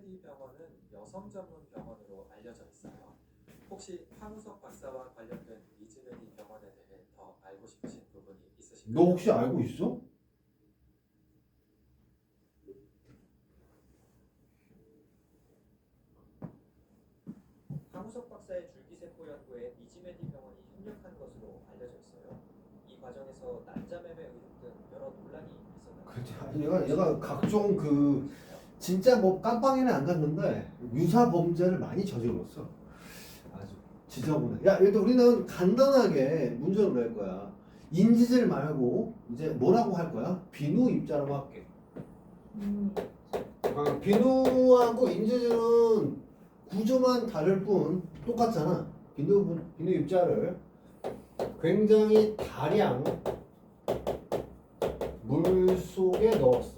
이 병원은 여성 전문 병원으로 알려져 있어요. 혹시 황우석 박사와 관련된 리즈메디 병원에 대해 더 알고 싶으신 부분이 있으신가요? 너 혹시 알고 있어? 황우석 박사의 줄기세포 연구에 리즈메디 병원이 협력한 것으로 알려져 있어요. 이 과정에서 난자매매 의혹 등 여러 논란이 있었는데 그치. 얘가 각종 진짜 뭐 깜빵에는 안 갔는데 유사 범죄를 많이 저질렀어. 아주 지저분해. 야, 일단 우리는 간단하게 문제를 낼 거야. 인지질 말고 이제 뭐라고 할 거야? 비누 입자라고 할게. 비누하고 인지질은 구조만 다를 뿐 똑같잖아. 비누 입자를 굉장히 다량 물 속에 넣었어.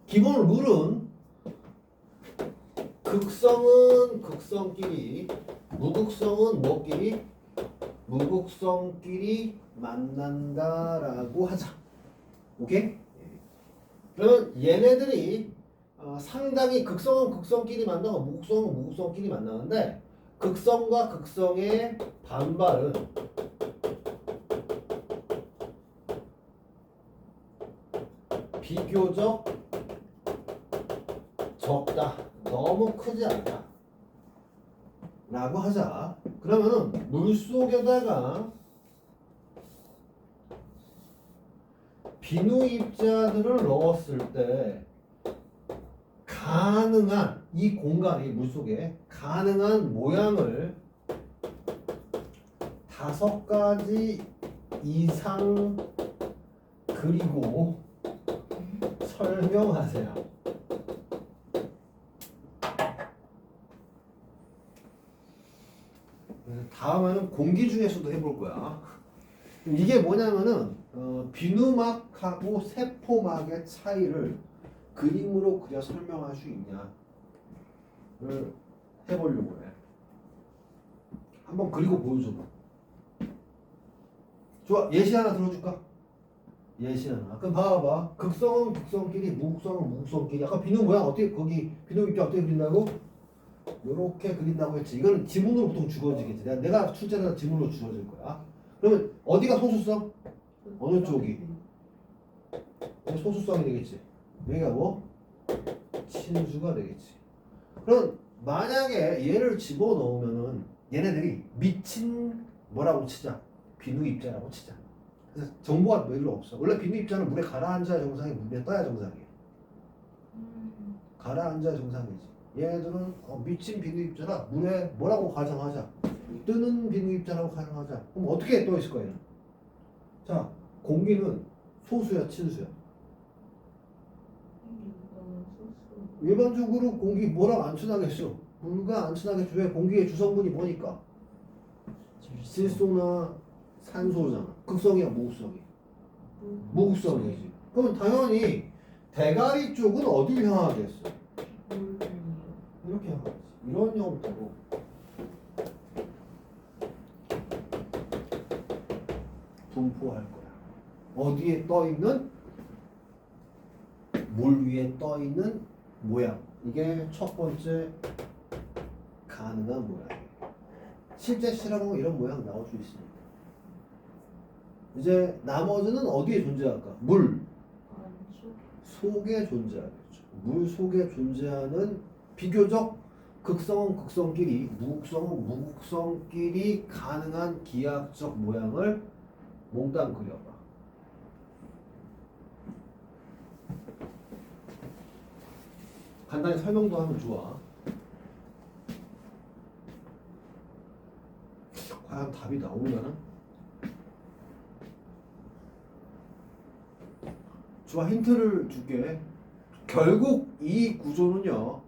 기본 룰은 극성은 극성끼리, 무극성은 뭐끼리? 무극성끼리 만난다라고 하자. 오케이? 그러면 얘네들이 상당히 극성은 극성끼리 만나고 무극성은 무극성끼리 만나는데 극성과 극성의 반발은 비교적 적다. 너무 크지 않다. 라고 하자. 그러면은 물속에다가 비누 입자들을 넣었을 때 가능한 이 공간이 물속에 가능한 모양을 5가지 이상 그리고 설명하세요. 다음에는 공기 중에서도 해볼 거야. 이게 뭐냐면은 비누막하고 세포막의 차이를 그림으로 그려 설명할 수 있냐를 해보려고 해. 한번 그리고 보여줘봐. 좋아, 예시 하나 들어줄까? 예시 하나. 그럼 봐봐. 극성은 극성끼리, 무극성은 무극성끼리. 아까 비누 모양 어떻게 거기 비누 입자 어떻게 그린다고? 요렇게 그린다고 했지. 이거는 지문으로 보통 주어지겠지. 내가 출제는 지문으로 주어질 거야. 그러면 어디가 소수성? 어느 쪽이? 소수성이 되겠지. 여기가 뭐? 친수가 되겠지. 그럼 만약에 얘를 집어넣으면은 얘네들이 미친 뭐라고 치자. 비누 입자라고 치자. 그래서 정보가 별로 없어. 원래 비누 입자는 물에 가라앉아야 정상이, 물에 떠야 정상이야. 가라앉아야 정상이지. 얘네들은 미친 비누 입자라 물에 뭐라고 가정하자. 뜨는 비누 입자라고 가정하자. 그럼 어떻게 떠 있을 거예요? 자, 공기는 소수야, 친수야? 일반적으로 공기 뭐랑 안 친하겠어? 물과 안 친하겠죠. 왜? 공기의 주성분이 뭐니까? 질소나 산소잖아. 극성이야, 무극성이? 무극성이지. 그럼 당연히 대가리 쪽은 어딜 향하겠어? 이렇게 향하지. 이런 형태로 분포할 거야. 어디에 떠 있는? 물 위에 떠 있는 모양. 이게 첫 번째 가능한 모양이에요. 실제 실험하면 이런 모양 나올 수 있습니다. 이제 나머지는 어디에 존재할까? 물 속에 존재하겠죠. 물 속에 존재하는 비교적 극성은 극성끼리, 무극성은 무극성끼리 가능한 기하학적 모양을 몽땅 그려봐. 간단히 설명도 하면 좋아. 과연 답이 나오려나? 좋아, 힌트를 줄게. 결국 이 구조는요,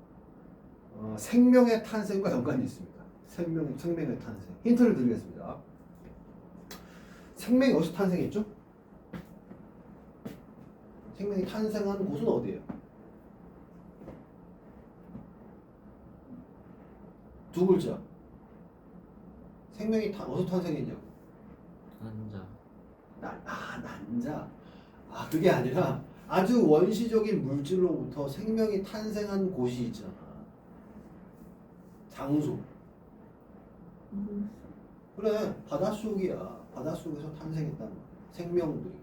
생명의 탄생과 연관이 있습니다. 생명의 탄생. 힌트를 드리겠습니다. 생명이 어디서 탄생했죠? 생명이 탄생한 곳은 어디예요? 두 글자. 생명이 어디서 탄생했냐고? 난자. 난자. 그게 아니라 아주 원시적인 물질로부터 생명이 탄생한 곳이 있잖아. 장소. 그래, 바닷속이야. 바닷속에서 탄생했단 말이야. 생명들이.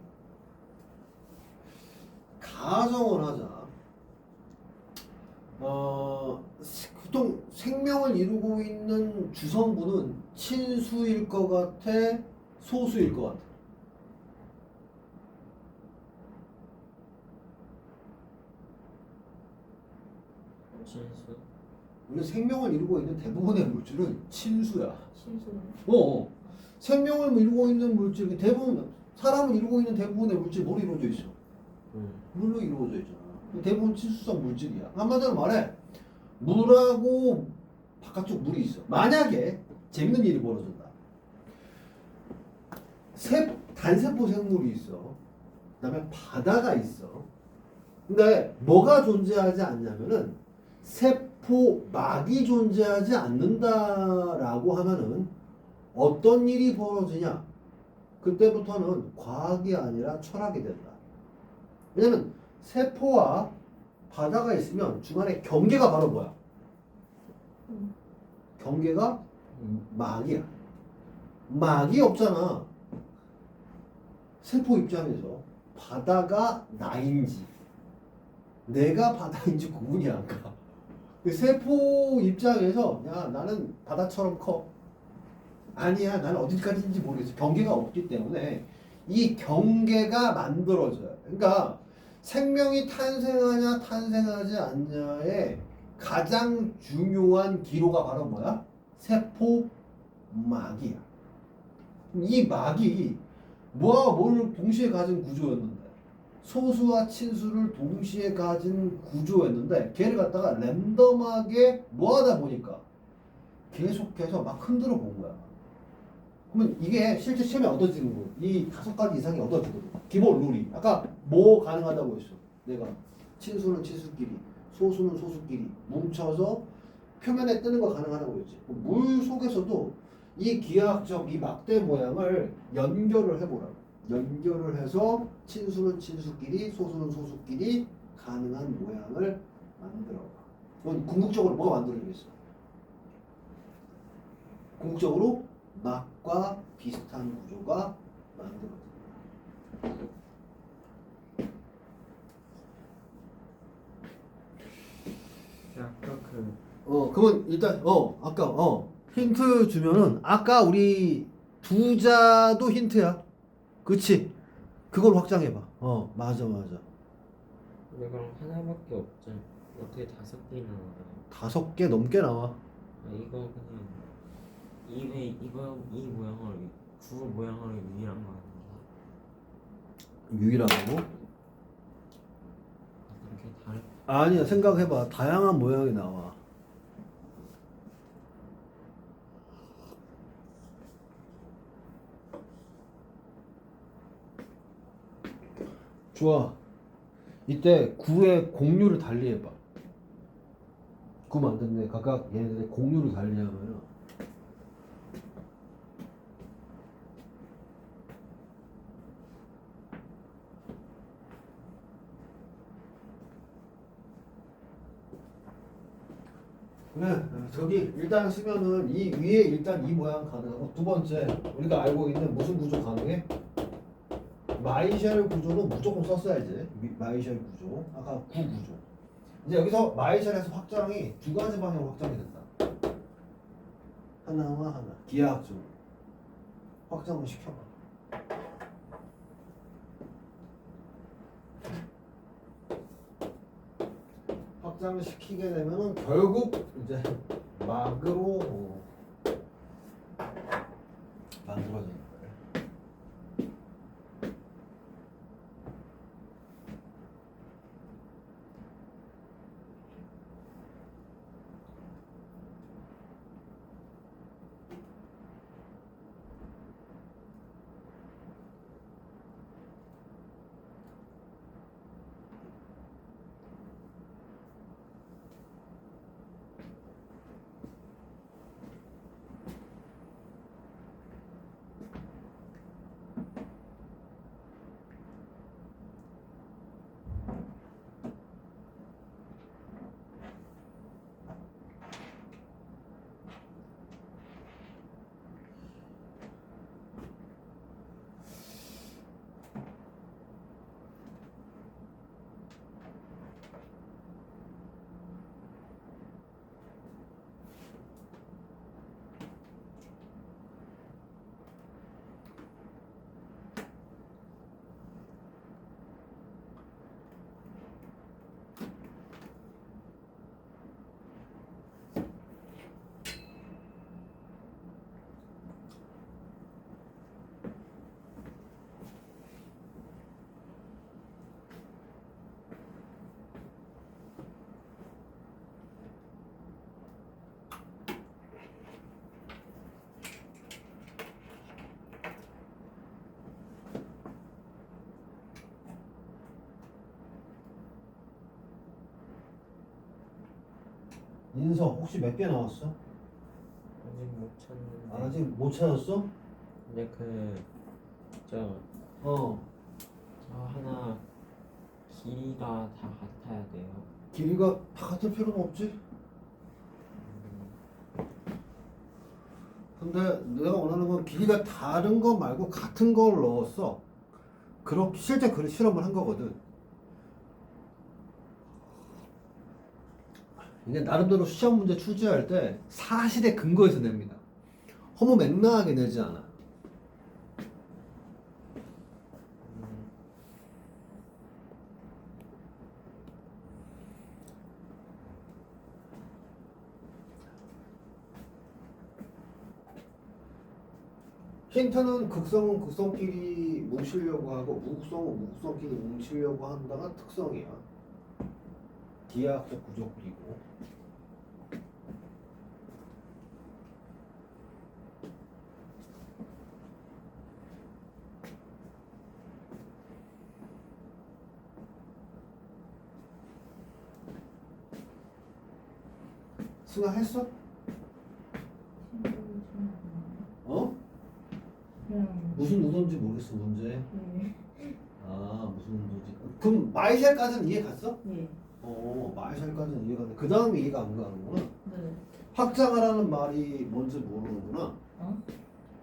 가정을 하자. 보통 생명을 이루고 있는 주성분은 친수일 것 같아, 소수일 것 같아. 진수. 원래 생명을 이루고 있는 대부분의 물질은 친수야. 신수는 생명을 이루고 있는 물질, 대부분, 사람을 이루고 있는 대부분의 물질 뭐로 이루어져 있어? 물로 이루어져 있잖아. 대부분 친수성 물질이야. 한마디로 말해, 물하고 바깥쪽 물이 있어. 만약에 재밌는 일이 벌어진다. 단세포 생물이 있어. 그다음에 바다가 있어. 근데 뭐가 존재하지 않냐면은 세포막이 존재하지 않는다라고 하면은 어떤 일이 벌어지냐? 그때부터는 과학이 아니라 철학이 된다. 왜냐면 세포와 바다가 있으면 중간에 경계가 바로 뭐야? 경계가 막이야. 막이 없잖아. 세포 입장에서 바다가 나인지 내가 바다인지 구분이 안 가. 그 세포 입장에서 야 나는 바다처럼 커. 아니야 나는 어디까지인지 모르겠어. 경계가 없기 때문에 이 경계가 만들어져요. 그러니까 생명이 탄생하냐 탄생하지 않냐의 가장 중요한 기로가 바로 뭐야? 세포막이야. 이 막이 뭐와 뭘 동시에 가진 구조였는데 소수와 친수를 동시에 가진 구조였는데 걔를 갖다가 랜덤하게 뭐하다 보니까 계속해서 막 흔들어 본 거야. 그러면 이게 실제 시험에 얻어지는 거. 이 5가지 이상이 얻어지거든. 기본 룰이. 아까 뭐 가능하다고 했어. 내가 친수는 친수끼리, 소수는 소수끼리 뭉쳐서 표면에 뜨는 거 가능하다고 했지. 물 속에서도 이 기하학적 이 막대 모양을 연결을 해보라고. 연결을 해서 친수는 친수끼리, 소수는 소수끼리 가능한 모양을 만들어봐. 그건 궁극적으로 뭐가 만들어지겠어? 궁극적으로 막과 비슷한 구조가 만들어진다. 아까 그 그러면 일단 아까 힌트 주면은 아까 우리 두자도 힌트야. 그치? 그걸 확장해봐. 맞아. 근데 그럼 하나밖에 없잖아. 어떻게 5개나 나와요? 5개 넘게 나와. 이거 그냥 이 모양을 구 모양으로 유일한 거 아닌가? 유일하고? 그렇게 다른 아니야, 생각해봐. 다양한 모양이 나와. 좋아. 이때 9의 공률을 달리해봐. 9 만드는데 각각 얘네들의 공률을 달리하면 그래, 저기 일단 쓰면은 이 위에 일단 이 모양 가능하고 두 번째 우리가 알고 있는 무슨 구조 가능해? 마이셸 구조는 무조건 썼어야지. 마이셸 구조. 아까 구 구조. 이제 여기서 마이셸에서 확장이 2가지 방향으로 확장이 된다. 하나와 하나. 기하학적으로. 확장을 시켜봐. 확장을 시키게 되면은 결국 이제 막으로 만들어지는 거예요. 인서 혹시 몇 개 나왔어? 아직 못 찾는데. 아직 못 찾았어? 근데 저 어. 하나 길이가 다 같아야 돼요. 길이가 다 같을 필요는 없지. 근데 내가 원하는 건 길이가 다른 거 말고 같은 걸 넣었어. 그렇게 실제 그런 실험을 한 거거든. 이게 나름대로 시험 문제 출제할 때 사실에 근거해서 냅니다. 허무맹랑하게 내지 않아. 힌트는 극성은 극성끼리 뭉치려고 하고 무극성은 무극성끼리 뭉치려고 한다가 특성이야. 기하학적 구조끼리고. 승아 했어? 어? 무슨 우도인지 모르겠어 문제. 아 무슨 우도지? 그럼 마이셀까지는 이해 갔어? 네. 마이셀까지는 이해가 돼. 그 다음에 이해가 안 가는구나. 네. 확장하라는 말이 뭔지 모르는구나. 어?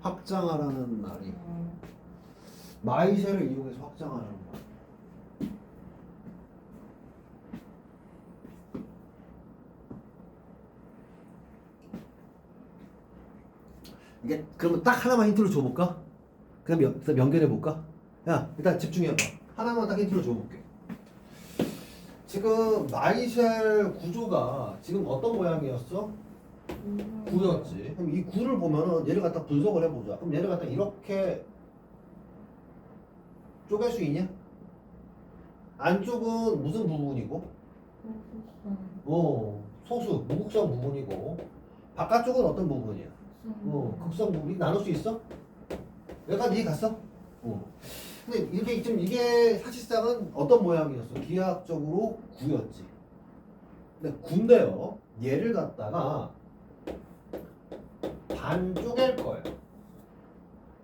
확장하라는 말이 마이셀을 이용해서 확장하라는 말. 이게 그러면 딱 하나만 힌트를 줘볼까? 그럼 일단 연결해 볼까? 야 일단 집중해봐. 하나만 딱 힌트를 줘볼게. 지금 마이셀 구조가 지금 어떤 모양이었어? 구였지. 그럼 이 구를 보면은 얘를 갖다 분석을 해보자. 그럼 얘를 갖다 이렇게 쪼갤 수 있냐? 안쪽은 무슨 부분이고? 소수, 무극성 부분이고 바깥쪽은 어떤 부분이야? 극성 부분이 나눌 수 있어? 여기까지 이해 갔어? 근데 이렇게 지금 이게 사실상은 어떤 모양이었어? 기하학적으로 구였지. 근데 구인데요. 얘를 갖다가 반 쪼갤 거예요.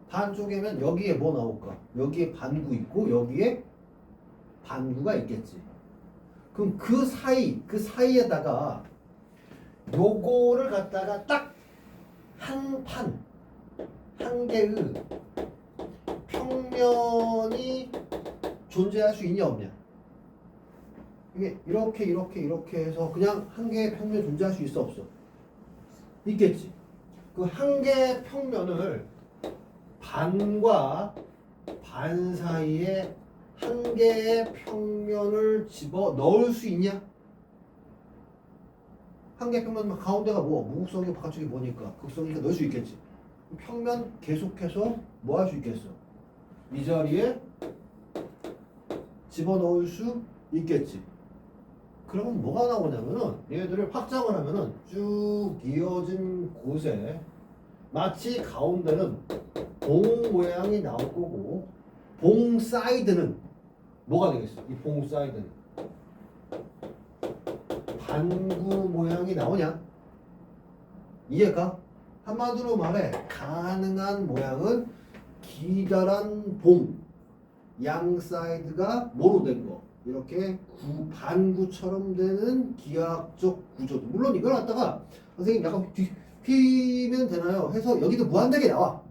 반 쪼개면 여기에 뭐 나올까? 여기에 반구 있고 여기에 반구가 있겠지. 그럼 그 사이에다가 요거를 갖다가 딱 한 개의 평면이 존재할 수 있냐 없냐? 이게 이렇게 해서 그냥 한 개의 평면이 존재할 수 있어 없어? 있겠지. 그 한 개의 평면을 반과 반 사이에 한 개의 평면을 집어 넣을 수 있냐? 한 개의 평면 가운데가 뭐? 무극성이 바깥쪽이 뭐니까 극성이니까 넣을 수 있겠지. 평면 계속해서 뭐 할 수 있겠어? 이 자리에 집어넣을 수 있겠지. 그러면 뭐가 나오냐면은 얘들을 확장을 하면은 쭉 이어진 곳에 마치 가운데는 봉 모양이 나올 거고 봉 사이드는 뭐가 되겠어? 이 봉 사이드는 반구 모양이 나오냐? 이해가? 한마디로 말해 가능한 모양은 기다란 봉 양 사이드가 뭐로 된 거? 이렇게 반구처럼 되는 기하학적 구조도 물론 이걸 갖다가 선생님 약간 휘면 되나요? 해서 여기도 무한대게 나와.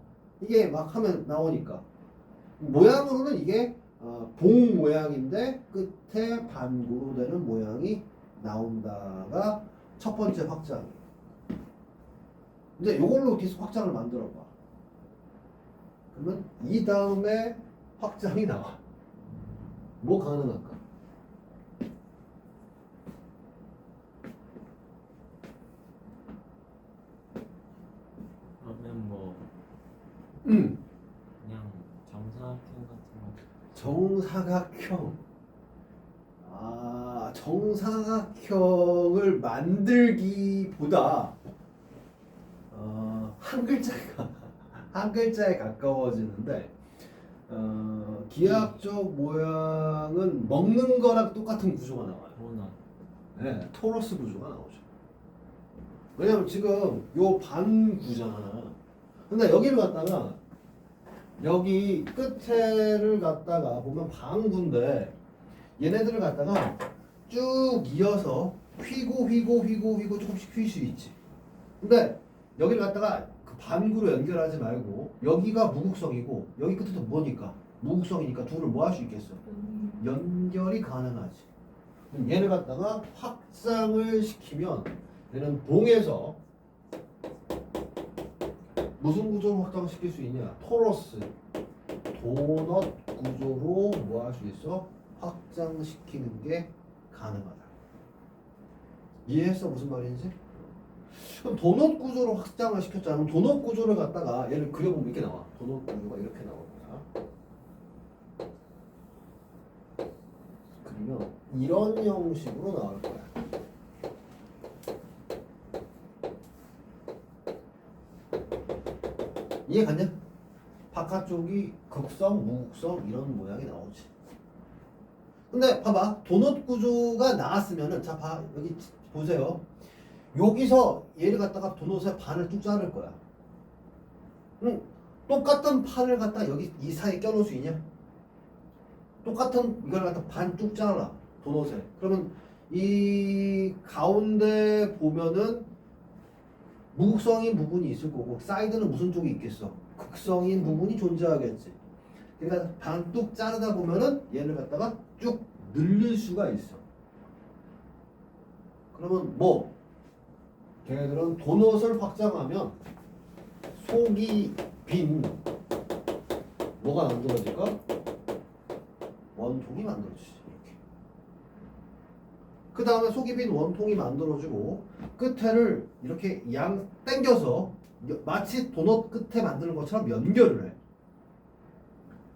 이게 막 하면 나오니까 모양으로는 이게 봉 모양인데 끝에 반구로 되는 모양이 나온다가 첫 번째 확장. 이제 이걸로 계속 확장을 만들어 봐. 그러면 이 다음에 확장이 나와. 뭐 가능할까? 그러면 뭐 그냥 정사각형 같은 거. 정사각형. 정사각형을 만들기보다 한 글자에 가까워지는데 기하학적 모양은 먹는 거랑 똑같은 구조가 나와요. 도넛. 네, 토러스 구조가 나오죠. 왜냐면 지금 요 반구잖아. 근데 여기를 갖다가 여기 끝에를 갖다가 보면 반구인데 얘네들을 갖다가 쭉 이어서 휘고 조금씩 휠 수 있지. 근데 여기를 갖다가 그 반구로 연결하지 말고 여기가 무극성이고 여기 끝에도 뭐니까 무극성이니까 둘을 뭐 할 수 있겠어? 연결이 가능하지. 그럼 얘를 갖다가 확장을 시키면 얘는 봉에서 무슨 구조로 확장시킬 수 있냐? 토러스, 도넛 구조로 뭐 할 수 있어? 확장시키는 게 가능하다. 이해했어? 무슨 말인지? 그럼 도넛 구조로 확장을 시켰잖아. 그럼 도넛 구조를 갖다가 얘를 그려보면 이렇게 나와. 도넛 구조가 이렇게 나옵니다. 그러면 이런 형식으로 나올 거야. 이해 갔냐? 바깥쪽이 극성, 무극성 이런 모양이 나오지. 근데 봐봐. 도넛 구조가 나왔으면은 자 봐. 여기 보세요. 여기서 얘를 갖다가 도넛의 반을 쭉 자를 거야. 똑같은 판을 갖다가 여기 이 사이에 껴놓을 수 있냐? 똑같은 이걸 갖다 반 쭉 잘라. 도넛에. 그러면 이 가운데 보면은 무극성인 부분이 있을 거고 사이드는 무슨 쪽이 있겠어? 극성인 부분이 존재하겠지. 그러니까 반 뚝 자르다 보면은 얘를 갖다가 쭉 늘릴 수가 있어. 그러면 뭐? 걔네들은 도넛을 확장하면 속이 빈 뭐가 만들어질까? 원통이 만들어지지. 이렇게. 그 다음에 속이 빈 원통이 만들어지고 끝에를 이렇게 양 당겨서 마치 도넛 끝에 만드는 것처럼 연결을 해.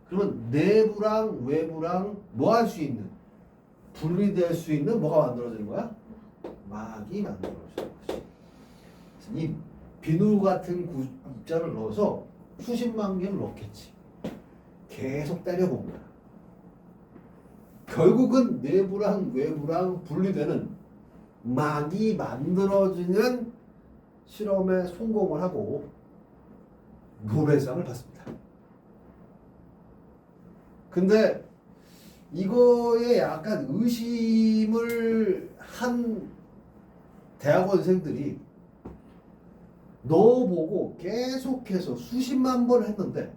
그러면 내부랑 외부랑 뭐 할 수 있는 분리될 수 있는 뭐가 만들어지는 거야? 막이 만들어지는 거지. 이 비누 같은 입자를 넣어서 수십만 개를 넣겠지. 계속 때려본 거야. 결국은 내부랑 외부랑 분리되는 막이 만들어지는 실험에 성공을 하고 노벨상을 받습니다. 근데 이거에 약간 의심을 한 대학원생들이 넣어보고 계속해서 수십만 번을 했는데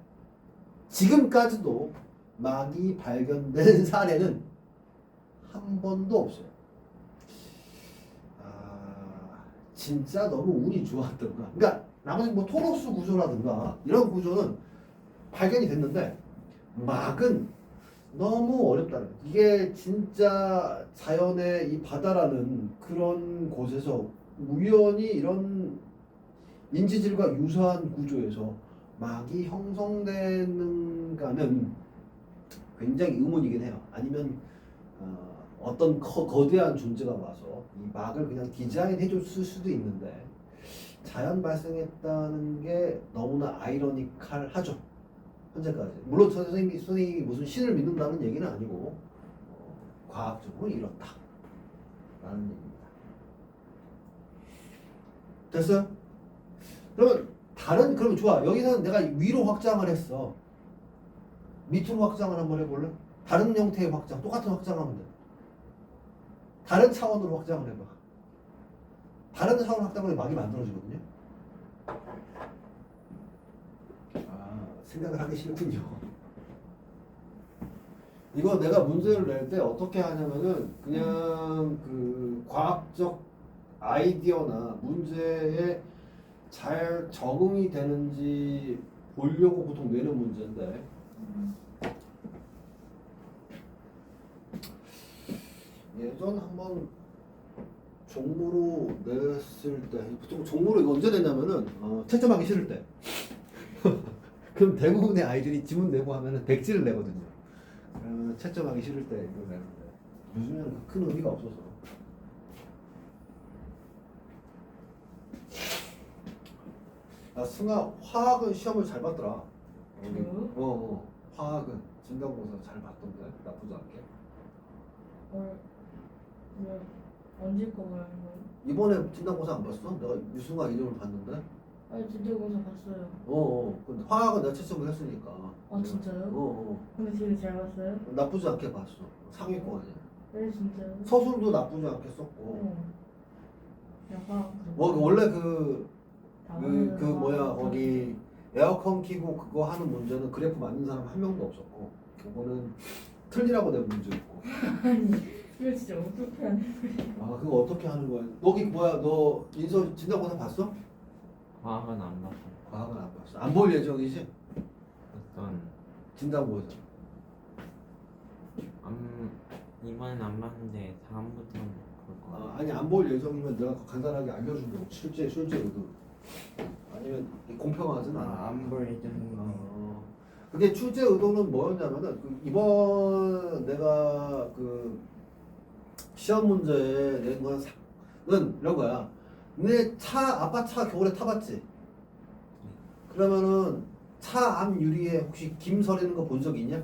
지금까지도 막이 발견된 사례는 한 번도 없어요. 진짜 너무 운이 좋았던가. 그러니까 나머지 뭐 토로스 구조라든가 이런 구조는 발견이 됐는데 막은 너무 어렵다는 거예요. 이게 진짜 자연의 이 바다라는 그런 곳에서 우연히 이런 인지질과 유사한 구조에서 막이 형성되는가는 굉장히 의문이긴 해요. 아니면 어떤 거대한 존재가 와서 이 막을 그냥 디자인해 줬을 수도 있는데 자연 발생했다는 게 너무나 아이러니컬하죠. 현재까지. 물론 선생님이 무슨 신을 믿는다는 얘기는 아니고 과학적으로 이렇다라는 얘기입니다. 됐어요? 그러면 좋아. 여기서는 내가 위로 확장을 했어. 밑으로 확장을 한번 해볼래? 다른 형태의 확장, 똑같은 확장하면 돼. 다른 차원으로 확장을 해봐. 다른 차원 확장으로 막이 만들어지거든요. 생각을 하기 싫군요. 이거 내가 문제를 낼 때 어떻게 하냐면은 그냥 그 과학적 아이디어나 문제에 잘 적응이 되는지 보려고 보통 내는 문제인데 예전 한번 종무로 냈을 때 보통 종무로 이거 언제 냈냐면은 채점하기 싫을 때 그럼 대부분의 아이들이 지문 내고 하면은 백지를 내거든요. 채점하기 싫을 때 이걸 내는데 요즘에는 큰 의미가 없어서. 승아 화학은 시험을 잘 봤더라. 화학은 진강고사 잘 봤던데 나쁘지 않게. 네. 언제 거 말하는 거예요? 이번에 진단고사 안 봤어? 내가 유승아 이름을 봤는데. 아니 진도고사 봤어요. 근데 화학은 내가 채점을 했으니까. 아 진짜요? 근데 되게 잘 봤어요? 나쁘지 않게 봤어. 상위권 아니야. 네 진짜요? 서술도 나쁘지 않게 썼고. 약간 원래 그 뭐야 거기 에어컨 키고 그거 하는 문제는 그래프 맞는 사람 한 명도 없었고, 그거는 틀리라고 낸 문제였고. 아니 이거 진짜 어떻게 하는 거예요? 아 그거 어떻게 하는 거야? 너기 뭐야? 너 인서 진단고사 봤어? 과학은 안 봤어. 과학은 안 봤어. 안 볼 예정이지? 어떤 진단고사. 이번엔 안 봤는데 다음부터는 볼 거야. 아니 안 볼 예정이면 내가 간단하게 알려준다고. 실제 의도. 아니면 공평하진 않아. 안 볼 예정이고. 그게 출제 의도는 뭐였냐면은 이번 내가 그 시험 문제 낸 거는 이런 거야. 내 아빠 차 겨울에 타봤지? 그러면은 차 앞 유리에 혹시 김 서리는 거 본 적 있냐?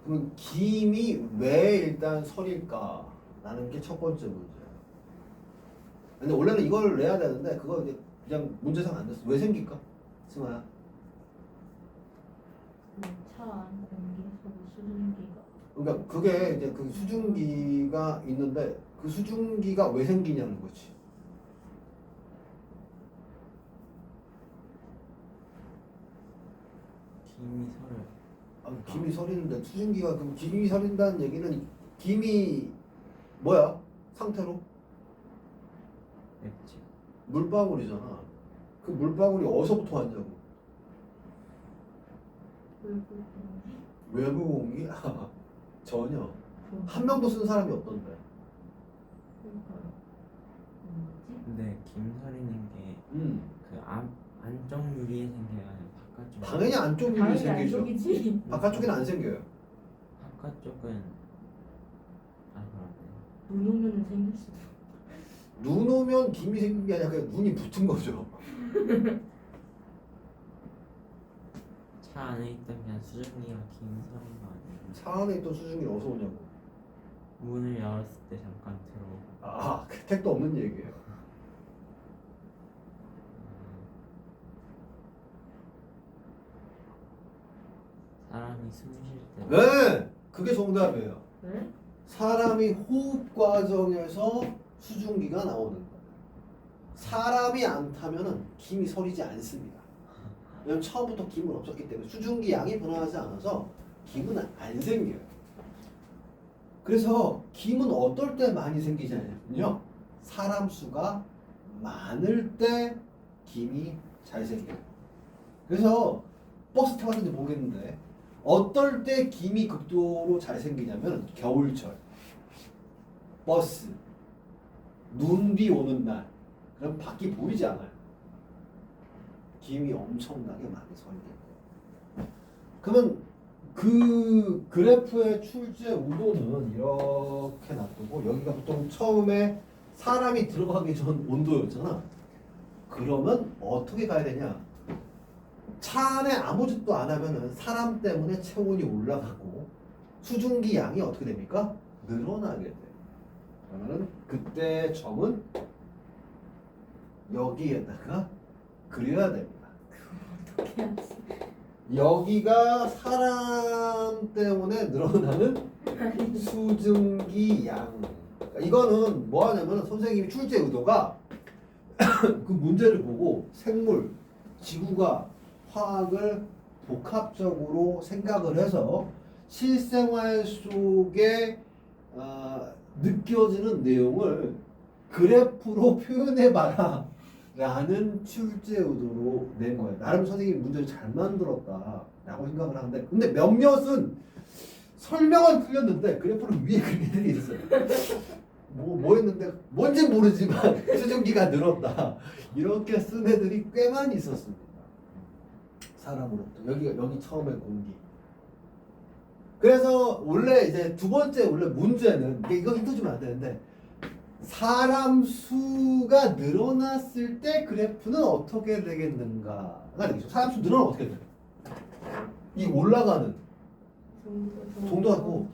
그러면 김이 왜 일단 서릴까? 라는 게 첫 번째 문제야. 근데 원래는 이걸 내야 되는데 그거 이제 그냥 문제상 안 됐어. 왜 생길까? 승아야. 차안 공기하고 수증기가 그러니까 그게 이제 그 수증기가 있는데 그 수증기가 왜 생기냐는 거지. 김이 서를. 김이 서리는데 수증기가 그럼 김이 서린다는 얘기는 김이 뭐야? 상태로? 맵지. 물방울이잖아. 그 물방울이 어디서부터 왔냐고. 외부 공기? 전혀. 한 명도 쓴 사람이 없던데. 근데 김 서리는 게 그 안쪽 유리에 생겨요, 아니면 바깥쪽? 당연히 안쪽 유리 당연히 생기죠. 안쪽이지. 바깥쪽에는 안 생겨요. 바깥쪽은 그렇네. 눈 오면은 생길 수도. 눈 오면 김이 생긴 게 아니라 그냥 눈이 붙은 거죠. 차 안에 있던 그냥 수증기가 김 서린 거 아니에요? 차 안에 있던 수증기 어디서 오냐고. 문을 열었을 때 잠깐 들어오고. 그 택도 없는 얘기예요. 사람이 숨 쉴 때. 네, 그게 정답이에요. 네? 사람이 호흡 과정에서 수증기가 나오는 거예요. 사람이 안 타면은 김이 서리지 않습니다. 왜냐면 처음부터 김은 없었기 때문에 수증기 양이 변화하지 않아서 김은 안 생겨요. 그래서 김은 어떨 때 많이 생기냐면요, 사람 수가 많을 때 김이 잘 생겨요. 그래서 버스 타봤는지 모르겠는데 어떨 때 김이 극도로 잘 생기냐면 겨울철, 버스, 눈비 오는 날, 그럼 밖이 보이지 않아요. 김이 엄청나게 많이 서리겠고. 그러면 그 그래프의 출제 우도는 이렇게 놔두고 여기가 보통 처음에 사람이 들어가기 전 온도였잖아. 그러면 어떻게 가야 되냐? 차 안에 아무 짓도 안 하면은 사람 때문에 체온이 올라가고 수증기 양이 어떻게 됩니까? 늘어나게 돼. 그러면은 그때 점은 여기에다가 그려야 됩니다. 어떻게 하지? 여기가 사람 때문에 늘어나는 수증기 양. 이거는 뭐 하냐면 선생님이 출제 의도가 그 문제를 보고 생물, 지구가 화학을 복합적으로 생각을 해서 실생활 속에 느껴지는 내용을 그래프로 표현해봐라 라는 출제 의도로 낸 거예요. 나름 선생님이 문제를 잘 만들었다 라고 생각을 하는데, 근데 몇몇은 설명은 틀렸는데 그래프를 위에 그린 애들이 있어요. 뭐 했는데 뭔지 모르지만 수증기가 늘었다 이렇게 쓴 애들이 꽤 많이 있었습니다. 사람으로부터 여기 처음에 공기. 그래서 원래 이제 두 번째 원래 문제는 이거 힌트 주면 안 되는데, 사람 수가 늘어났을 때 그래프는 어떻게 되겠는가가 되겠죠. 사람 수 늘어나면 어떻게 돼요? 이 올라가는 정도 같고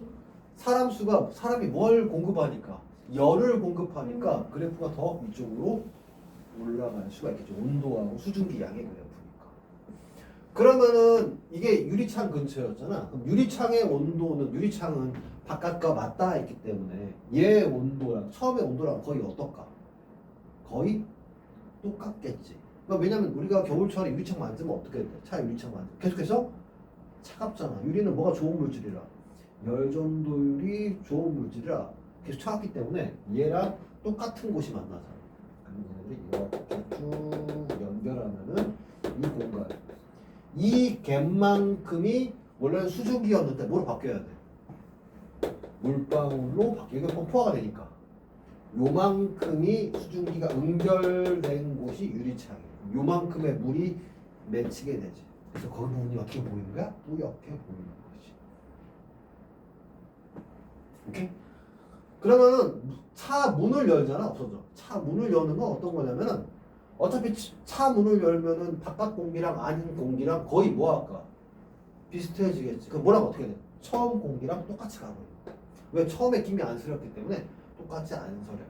사람이 뭘 공급하니까 열을 공급하니까 그래프가 더 이쪽으로 올라갈 수가 있겠죠. 온도하고 수증기 양의 그래프니까. 그러면은 이게 유리창 근처였잖아. 그럼 유리창은 바깥과 맞닿아 있기 때문에 얘 온도랑 처음에 온도랑 거의 어떨까? 거의 똑같겠지. 그러니까 왜냐면 우리가 겨울철에 유리창 만지면 어떻게 돼? 차 유리창 만지면 계속해서 차갑잖아. 유리는 뭐가 좋은 물질이라 열 전도율이 좋은 물질이라 계속 차갑기 때문에 얘랑 똑같은 곳이 만나잖아. 그럼 얘네들이 이렇게 쭉 연결하면은 이 공간, 이 갭만큼이 원래는 수증기였는데 뭐로 바뀌어야 돼? 물방울로 바뀌게 펌프화가 되니까 요만큼이 수증기가 응결된 곳이 유리창이에요. 요만큼의 물이 맺히게 되지. 그래서 거기 부분이 어떻게 보이는 거야? 뿌옇게 보이는 거지. 오케이? 그러면은 차 문을 열잖아. 없어져. 차 문을 여는 건 어떤 거냐면은 어차피 차 문을 열면은 바깥 공기랑 안 공기랑 거의 뭐 할까? 비슷해지겠지. 그럼 뭐랑 어떻게 돼? 처음 공기랑 똑같이 가고 있는 거야. 왜? 처음에 김이 안 서렸기 때문에 똑같이 안 서려요.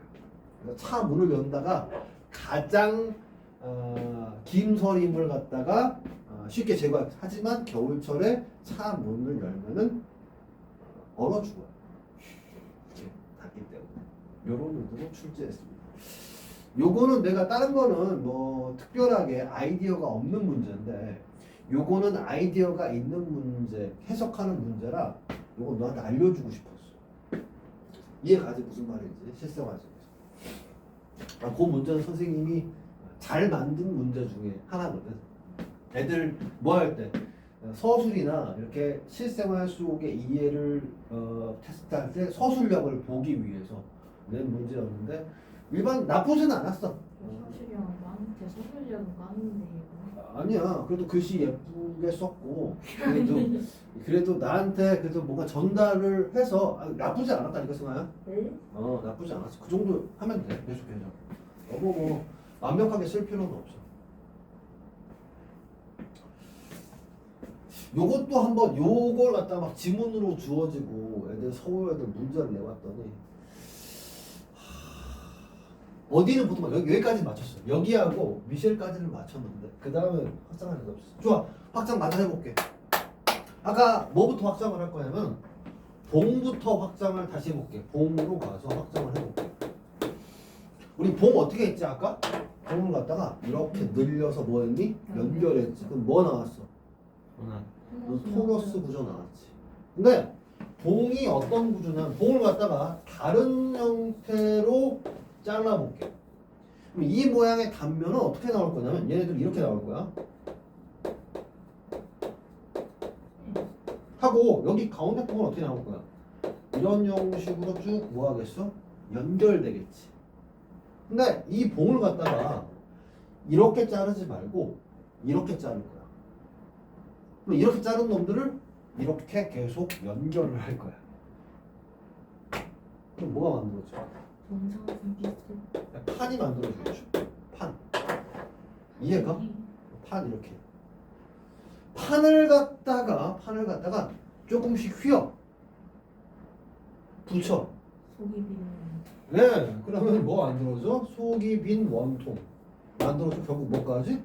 그래서 차 문을 연다가 가장 긴 서림을 갖다가 쉽게 제거해. 하지만 겨울철에 차 문을 열면은 얼어 죽어요. 이렇게 닫기 때문에. 요런 의도로 출제했습니다. 요거는 내가 다른 거는 뭐 특별하게 아이디어가 없는 문제인데 요거는 아이디어가 있는 문제, 해석하는 문제라 요거 너한테 알려주고 싶었어. 이해가지 무슨 말인지 실생활에서. 그 문제는 선생님이 잘 만든 문제 중에 하나거든. 애들 뭐 할 때 서술이나 이렇게 실생활 속의 이해를 테스트할 때 서술력을 보기 위해서 낸 문제였는데 일반 나쁘진 않았어. 사실이랑 나한테 소설력은 까는데 이거. 아니야. 그래도 글씨 예쁘게 썼고 그래도 나한테 그래도 뭔가 전달을 해서 나쁘지 않았다니까 승아야. 네? 나쁘지 않았어. 그 정도 하면 돼. 계속해서. 너무 뭐 완벽하게 쓸 필요는 없어. 요것도 한번 요걸 갖다 막 지문으로 주어지고 애들 서울 애들 문제를 내왔더니 어디는 보통 여기까지 맞췄어. 여기하고 미셸까지는 맞췄는데 그 다음에 확장할 일 없어. 좋아. 확장 마저 해볼게. 아까 뭐부터 확장을 할 거냐면 봉부터 확장을 다시 해볼게. 봉으로 가서 확장을 해볼게. 우리 봉 어떻게 했지 아까? 봉을 갖다가 이렇게 늘려서 뭐 했니? 연결했지. 그럼 뭐 나왔어? 토너스 구조 나왔지. 근데 봉이 어떤 구조냐면 봉을 갖다가 다른 형태로 잘라볼게. 그럼 이 모양의 단면은 어떻게 나올 거냐면 얘네들 이렇게 나올 거야. 하고 여기 가운데 봉은 어떻게 나올 거야? 이런 형식으로 쭉 뭐 하겠어? 연결되겠지. 근데 이 봉을 갖다가 이렇게 자르지 말고 이렇게 자를 거야. 그럼 이렇게 자른 놈들을 이렇게 계속 연결을 할 거야. 그럼 뭐가 만들어져? 정상은 비슷해. 판이 만들어지겠죠. 판. 이해가? 판 이렇게. 판을 갖다가 조금씩 휘어. 붙여. 속이 비는. 네. 그러면 뭐 만들어져? 속이 빈 원통. 만들어져. 결국 뭐까지?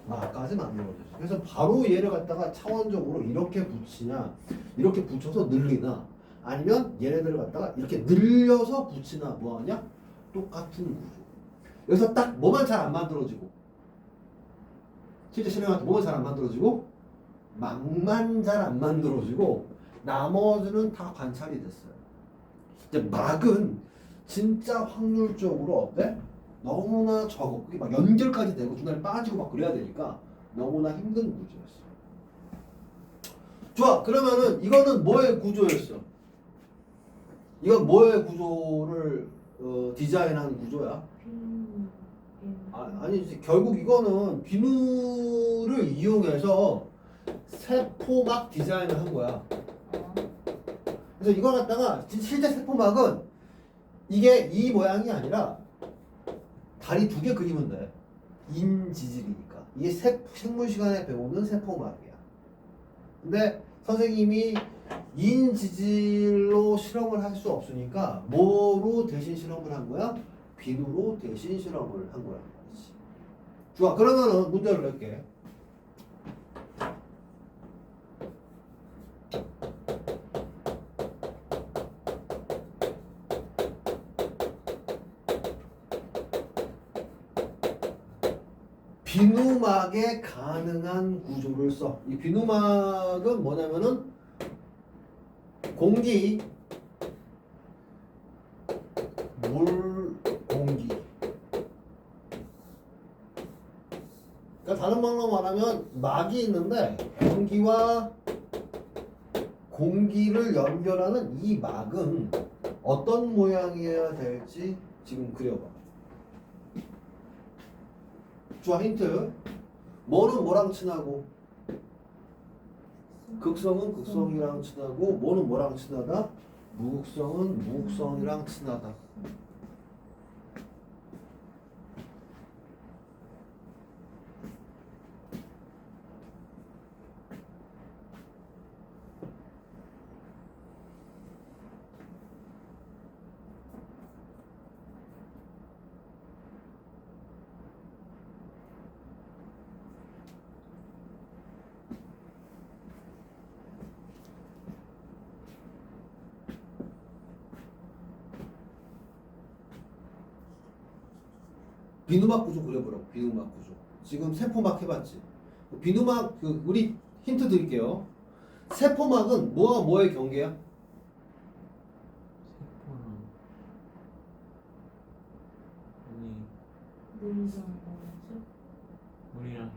까지 만들어지죠. 그래서 바로 얘를 갖다가 차원적으로 이렇게 붙이냐, 이렇게 붙여서 늘리나, 아니면 얘네들을 갖다가 이렇게 늘려서 붙이나 뭐하냐? 똑같은 구조. 여기서 딱 뭐만 잘 안 만들어지고 실제 실행할 때 뭐만 잘 안 만들어지고 막만 잘 안 만들어지고 나머지는 다 관찰이 됐어요. 이제 막은 진짜 확률적으로 어때? 너무나 적어. 그게 막 연결까지 되고 중간에 빠지고 막 그래야 되니까 너무나 힘든 구조였어. 좋아. 그러면은 이거는 뭐의 구조였어? 이건 뭐의 구조를 디자인한 구조야? 아니지. 결국 이거는 비누를 이용해서 세포막 디자인을 한 거야. 그래서 이걸 갖다가 실제 세포막은 이게 이 모양이 아니라 다리 2개 그리면 돼. 인지질이니까. 이게 생물 시간에 배우는 세포막이야. 근데 선생님이 인지질로 실험을 할 수 없으니까 뭐로 대신 실험을 한 거야? 비누로 대신 실험을 한 거야. 좋아. 그러면은 문제를 낼게. 비누막에 가능한 구조를 써. 이 비누막은 뭐냐면은 공기, 물, 공기. 그러니까 다른 말로 말하면 막이 있는데 공기와 공기를 연결하는 이 막은 어떤 모양이어야 될지 지금 그려봐. 좋아, 힌트. 뭐는 뭐랑 친하고 극성은 극성이랑 친하고 뭐는 뭐랑 친하다? 무극성은 무극성이랑 친하다. 비누막 구조 그려보라고. 비누막 구조. 지금 세포막 해봤지. 비누막 우리 힌트 드릴게요. 세포막은 뭐와 뭐의 경계야? 세포랑 물이랑 뭐였죠? 물이랑 핵.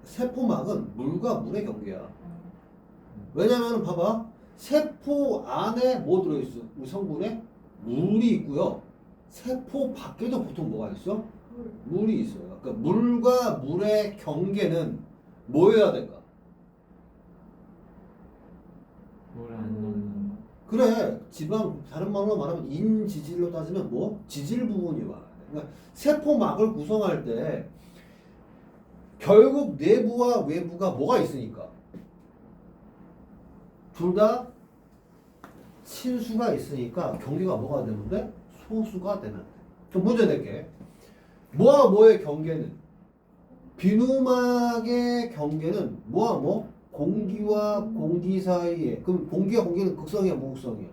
세포막은 물과 물의 경계야. 어, 왜냐면 봐봐. 세포 안에 뭐 들어있어? 우리 성분에 물이 있고요. 세포 밖에도 보통 뭐가 있어? 물. 물이 있어요. 그러니까 물과 물의 경계는 뭐여야 될까? 물을 안 넣는. 그래, 지방 다른 말로 말하면 인지질로 따지면 뭐? 지질 부분이 와야 돼. 그러니까 세포막을 구성할 때 결국 내부와 외부가 뭐가 있으니까 둘 다 친수가 있으니까 경계가 뭐가 되면 돼? 소수가 되면 돼. 그럼 문제 낼게. 뭐와 뭐의 경계는? 비누막의 경계는 뭐와 뭐? 공기와 공기 사이에. 그럼 공기와 공기는 극성이야, 무극성이야?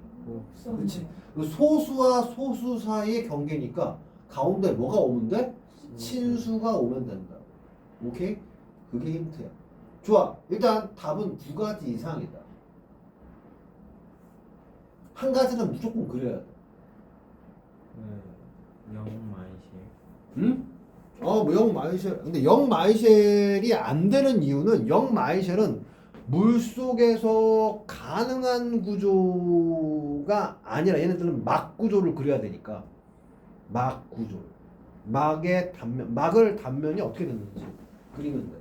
그렇지. 소수와 소수 사이의 경계니까 가운데 뭐가 오면 돼? 친수가 오면 된다. 오케이? 그게 힌트야. 좋아. 일단 답은 두 가지 이상이다. 한 가지는 무조건 그려야 돼. 영마이실. 응? 뭐 영마이셸. 근데 영마이셸이 안 되는 이유는 영마이셸은 물 속에서 가능한 구조가 아니라 얘네들은 막 구조를 그려야 되니까. 막 구조. 막의 단면, 막을 단면이 어떻게 됐는지 그리면 돼.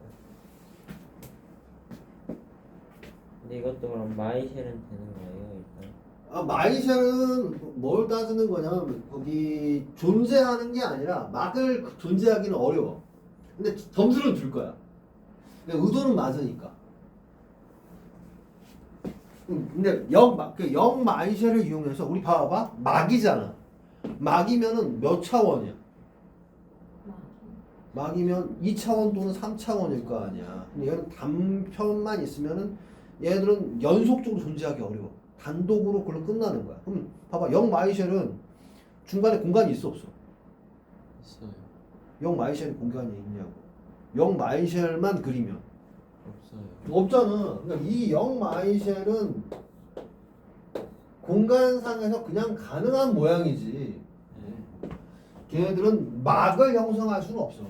근데 이것도 그럼 마이쉘은 되는 거예요, 일단. 마이셸은 뭘 따지는 거냐면 거기 존재하는 게 아니라 막을 존재하기는 어려워. 근데 점수는 줄 거야. 근데 의도는 맞으니까. 근데 영 마이셸을 이용해서 우리 봐봐. 막이잖아. 막이면은 몇 차원이야? 막이면 2차원 또는 3차원일 거 아니야. 근데 얘는 단편만 있으면은 얘들은 연속적으로 존재하기 어려워. 단독으로 그걸로 끝나는 거야. 그럼 봐봐. 영 마이셸은 중간에 공간이 있어 없어? 있어요. 영 마이셸 공간이 있냐고. 영 마이셸만 그리면 없어요. 없잖아. 그러니까 이 영 마이셸은 공간상에서 그냥 가능한 모양이지. 네. 걔네들은 막을 형성할 수는 없어.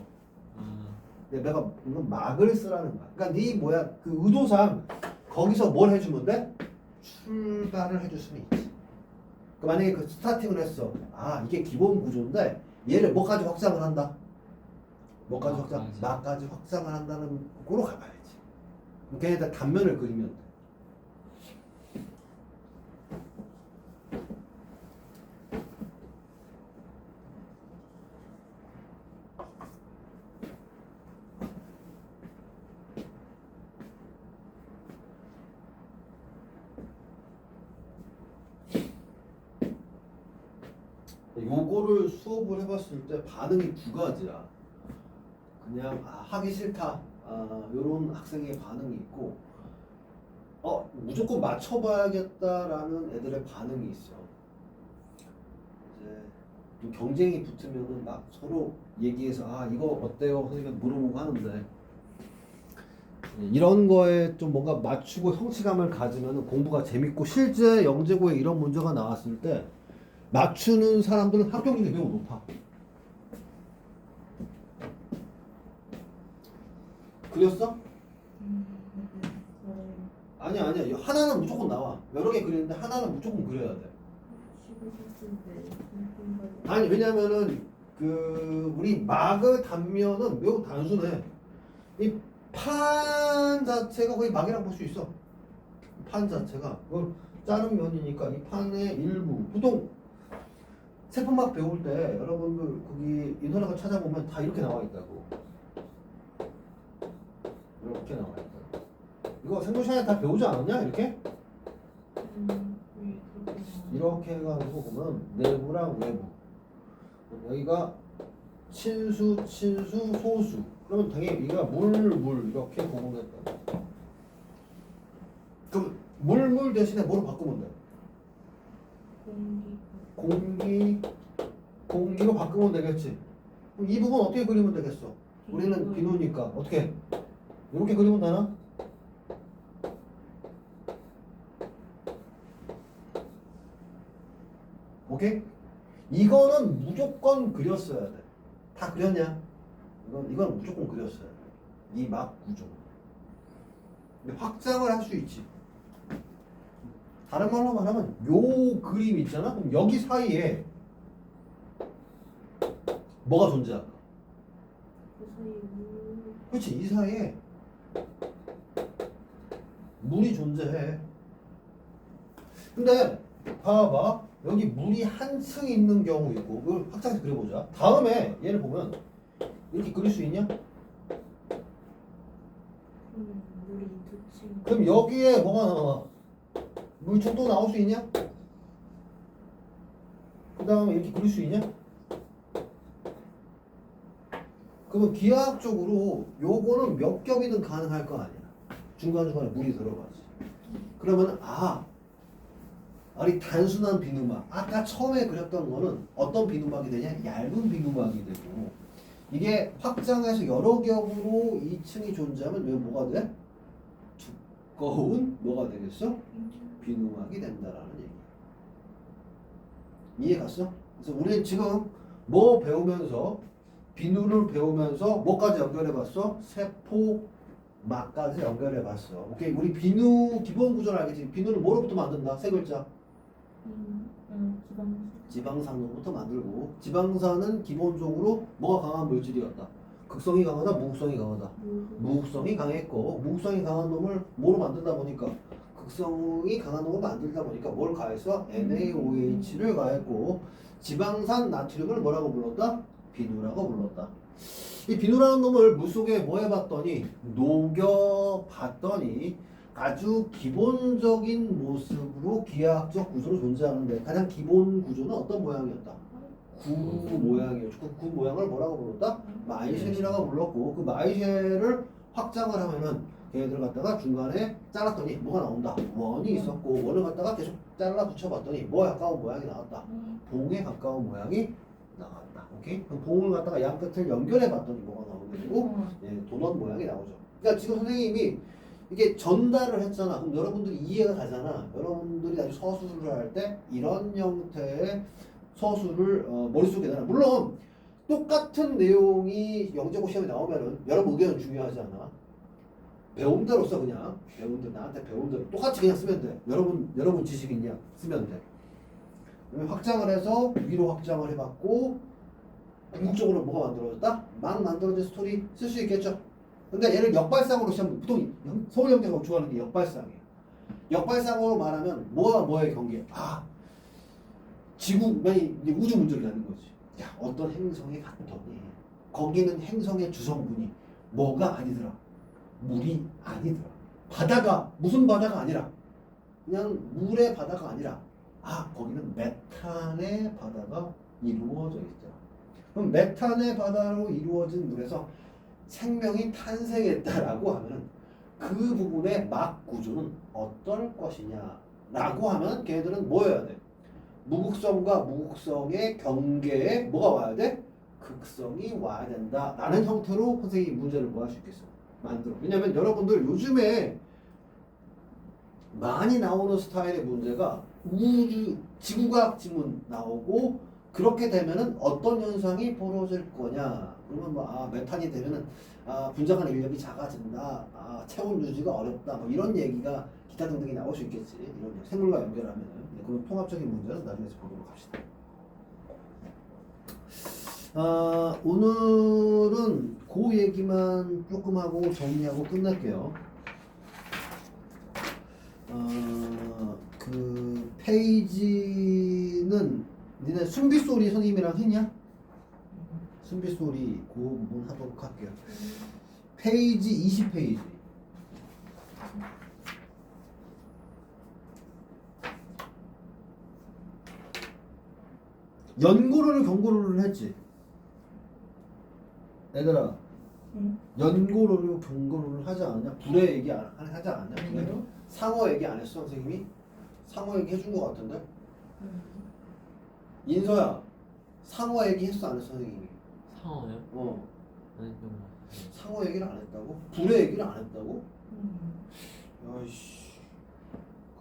아, 근데 내가 이건 막을 쓰라는 거야. 그러니까 네 뭐야 그 의도상 거기서 뭘 해주면 돼? 출발을 해줄 수는 있지. 그러니까 만약에 그 스타팅을 했어. 이게 기본 구조인데 얘를 뭐까지 확장을 한다? 뭐까지 확장? 막까지. 막까지 확장을 한다는 거로 가봐야지. 걔네들 단면을 그리면 돼. 요거를 수업을 해봤을 때 반응이 두 가지야. 그냥 하기 싫다 요런 학생의 반응이 있고 무조건 맞춰봐야겠다라는 애들의 반응이 있어. 이제 좀 경쟁이 붙으면은 막 서로 얘기해서 이거 어때요? 선생님한테 물어보고 하는데 이런 거에 좀 뭔가 맞추고 성취감을 가지면 공부가 재밌고 실제 영재고에 이런 문제가 나왔을 때 맞추는 사람들은 합격률이 매우 높아. 그렸어? 아니야. 하나는 무조건 나와. 여러 개 그리는데 하나는 무조건 그려야 돼. 아니 왜냐면은 우리 막의 단면은 매우 단순해. 이 판 자체가 거의 막이라고 볼 수 있어. 판 자체가 이걸 자른 면이니까 이 판의 일부. 보통 세품막 배울 때 여러분들 거기 인터넷 찾아보면 다 이렇게 나와 있다고. 이렇게 나와 있다. 이거 생물 시간에 다 배우지 않았냐? 이렇게? 이렇게 해가지고 보면 내부랑 외부. 여기가 친수, 소수. 그러면 당연히 이가 물 이렇게 구분했다. 그럼 물 대신에 뭐로 바꾸면 돼? 공기로 바꾸면 되겠지. 그럼 이 부분 어떻게 그리면 되겠어? 우리는 비누니까 어떻게? 이렇게 그리면 되나? 오케이? 이거는 무조건 그렸어야 돼. 다 그렸냐? 이건 무조건 그렸어야 돼. 이 막 구조. 근데 확장을 할 수 있지. 다른 말로 말하면 요 그림 있잖아? 그럼 여기 사이에 뭐가 존재할까? 그렇지. 이 사이에 물이 존재해. 근데 봐봐. 여기 물이 한 층 있는 경우 있고 이걸 확장해서 그려보자. 다음에 얘를 보면 이렇게 그릴 수 있냐? 물이 두 층. 그럼 여기에 뭐가 나와? 물총 또 나올 수 있냐? 그 다음에 이렇게 그릴 수 있냐? 그러면 기하학적으로 요거는 몇 겹이든 가능할 거 아니야. 중간중간에 물이 들어가지. 그러면 아니 단순한 비누막. 아까 처음에 그렸던 거는 어떤 비누막이 되냐? 얇은 비누막이 되고 이게 확장해서 여러 겹으로 2층이 존재하면 왜 뭐가 돼? 두꺼운 뭐가 되겠어? 비누막이 된다라는 얘기야. 이해 갔어? 그래서 우리 지금 뭐 배우면서 비누를 배우면서 뭐까지 연결해봤어? 세포막까지 연결해봤어. 오케이, 우리 비누 기본 구조를 알겠지? 비누를 뭐로부터 만든다? 세 글자. 지방산으로부터 만들고 지방산은 기본적으로 뭐가 강한 물질이었다? 극성이 강하다? 무극성이 강하다? 무극성이 강했고 무극성이 강한 놈을 뭐로 만들다 보니까 극성이 강한 놈을 만들다 보니까 뭘 가했어? NaOH를 가했고 지방산 나트륨을 뭐라고 불렀다? 비누라고 불렀다. 이 비누라는 놈을 물속에 뭐 해봤더니 녹여봤더니 아주 기본적인 모습으로 기하학적 구조로 존재하는데 가장 기본 구조는 어떤 모양이었다? 구 모양이었죠. 그 모양을 뭐라고 불렀다? 마이쉘이라고 불렀고 그 마이쉘을 확장을 하면은 걔네들 갖다가 중간에 잘랐더니 뭐가 나온다? 원이 있었고 원을 갖다가 계속 잘라 붙여봤더니 뭐에 가까운 모양이 나왔다? 봉에 가까운 모양이 나왔다. 오케이? 그럼 봉을 갖다가 양 끝을 연결해봤더니 뭐가 나오게 되고 도넛 모양이 나오죠. 그러니까 지금 선생님이 이게 전달을 했잖아. 그럼 여러분들이 이해가 가잖아. 여러분들이 나중에 서술을 할 때 이런 형태의 서술을 머릿속에 넣어. 물론 똑같은 내용이 영재고 시험에 나오면은 여러분 의견은 중요하지 않아. 배운 대로 써 그냥. 배운 대로 나한테 배운 대로 똑같이 그냥 쓰면 돼. 여러분 지식이냐 쓰면 돼. 확장을 해서 위로 확장을 해봤고 궁극적으로 뭐가 만들어졌다? 막 만들어진 스토리 쓸 수 있겠죠. 그러니까 얘를 역발상으로 시험 보통 서울 영재가 좋아하는 게 역발상이에요. 역발상으로 말하면 뭐와 뭐의 경계? 지구만이 우주 문제를 내는 거지. 야, 어떤 행성에 갔더니 거기는 행성의 주성분이 뭐가 아니더라. 물이 아니더라. 바다가 무슨 바다가 아니라 그냥 물의 바다가 아니라 거기는 메탄의 바다가 이루어져 있죠. 그럼 메탄의 바다로 이루어진 물에서 생명이 탄생했다라고 하면 그 부분의 막 구조는 어떨 것이냐라고 하면 걔네들은 뭐여야 돼? 무극성과 무극성의 경계에 뭐가 와야 돼? 극성이 와야 된다라는 형태로 선생님이 문제를 뭐 할 수 있겠어? 만들어. 왜냐면 여러분들 요즘에 많이 나오는 스타일의 문제가 우주 지구과학 지문 나오고 그렇게 되면은 어떤 현상이 벌어질 거냐? 그러면 뭐 메탄이 되면은 분자간 인력이 작아진다. 체온 유지가 어렵다. 뭐 이런 얘기가 기타 등등이 나올 수 있겠지. 이런 생물과 연결하면은 그런 통합적인 문제는 나중에 보도록 합시다. 오늘은 그 얘기만 조금 하고 정리하고 끝낼게요. 그 페이지는 니네 순빗소리 선생님이랑 했냐? 순빗소리 그 부분 하도록 할게요. 페이지 20페이지. 연고를 경고를 했지. 얘들아, 연고를 경고를 하지 않았냐? 불의 얘기 하지 않았냐? 불의? 상어 얘기 안 했어 선생님이? 상어 얘기 해준 것 같은데? 인서야, 상어 얘기 했어 안 했어 선생님이? 상어요? 아니 좀 상어 얘기를 안 했다고? 불의 얘기를 안 했다고? 야이씨,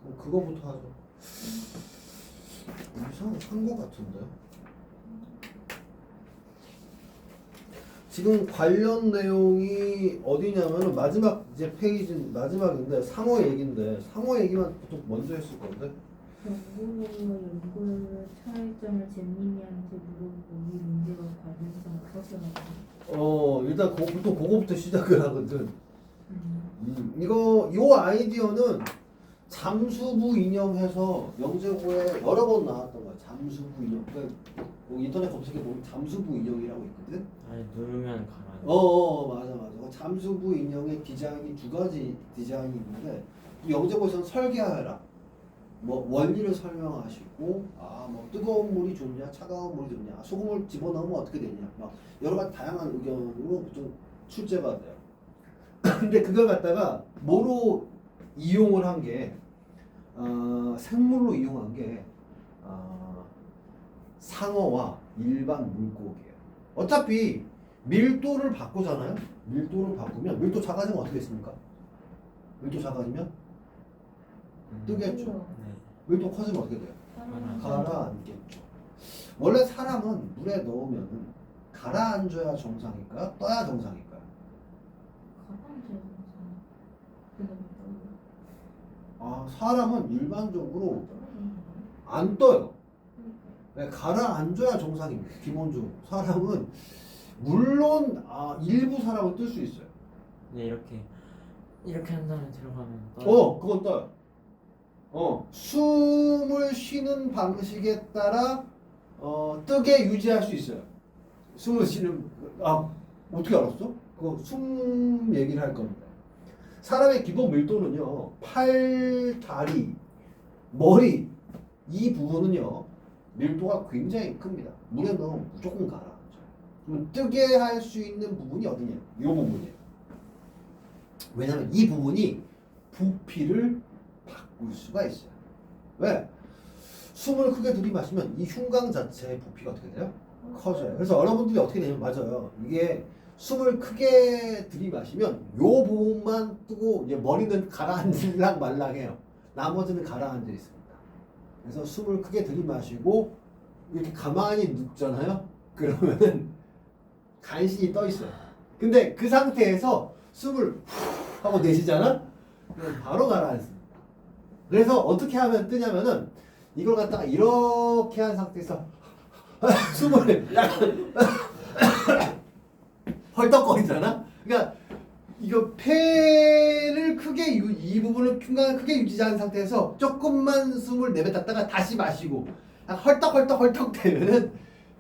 그럼 그거부터 하자. 이상한 것 같은데? 지금 관련 내용이 어디냐면 마지막 이제 페이지 마지막인데 상어 얘기인데 상어 얘기만 보통 먼저 했을 건데. 연구를 차이점을 잼민이한테 물어보고 이 문제와 관련성을 설명하고. 일단 보통 그거부터 시작을 하거든. 이 아이디어는 잠수부 인형해서 영재고에 여러 번 나왔던 거야. 잠수부 인형. 그러니까 뭐 인터넷 검색해 보면 잠수부 인형이라고 있거든. 아니 누르면 가라앉아. 맞아. 잠수부 인형의 디자인이 두 가지 디자인이 있는데 영재고에서는 설계하라. 뭐 원리를 설명하시고 뭐 뜨거운 물이 좋냐, 차가운 물이 좋냐, 소금을 집어넣으면 어떻게 되냐, 막 여러 가지 다양한 의견으로 보통 출제가 돼요. 근데 그걸 갖다가 뭐로 이용을 한 게 생물로 이용한 게 상어와 일반 물고기예요. 어차피 밀도를 바꾸잖아요. 밀도를 바꾸면 밀도 작아지면 어떻게 됐습니까? 밀도 작아지면 뜨겠죠. 네. 밀도 커지면 어떻게 돼요? 가라앉겠죠. 원래 사람은 물에 넣으면 가라앉아야 정상일까요? 떠야 정상일까요? 사람은 일반적으로 안 떠요. 네, 가라앉아야 정상입니다. 기본적으로 사람은 물론 일부 사람은 뜰 수 있어요. 네 이렇게 한 다음에 들어가면 떠요. 그건 떠요. 숨을 쉬는 방식에 따라 뜨게 유지할 수 있어요. 숨을 쉬는 어떻게 알았어? 그거 숨 얘기를 할 겁니다. 사람의 기본 밀도는요, 팔, 다리, 머리 이 부분은요 밀도가 굉장히 큽니다. 물에 넣으면 무조건 가라앉아요. 그럼 뜨게 할 수 있는 부분이 어디냐? 이 부분이에요. 왜냐면 이 부분이 부피를 바꿀 수가 있어요. 왜? 숨을 크게 들이마시면 이 흉곽 자체의 부피가 어떻게 돼요? 커져요. 그래서 여러분들이 어떻게 되냐면 맞아요. 이게 숨을 크게 들이마시면 요 부분만 뜨고 이제 머리는 가라앉을랑 말랑해요. 나머지는 가라앉아 있습니다. 그래서 숨을 크게 들이마시고 이렇게 가만히 눕잖아요. 그러면은 간신히 떠 있어요. 근데 그 상태에서 숨을 후 하고 내쉬잖아. 그럼 바로 가라앉습니다. 그래서 어떻게 하면 뜨냐면은 이걸 갖다가 이렇게 한 상태에서 숨을 헐떡거리잖아. 그러니까 이거 폐를 크게 이 부분을 흉곽을 크게 유지한 상태에서 조금만 숨을 내뱉었다가 다시 마시고 헐떡 되면은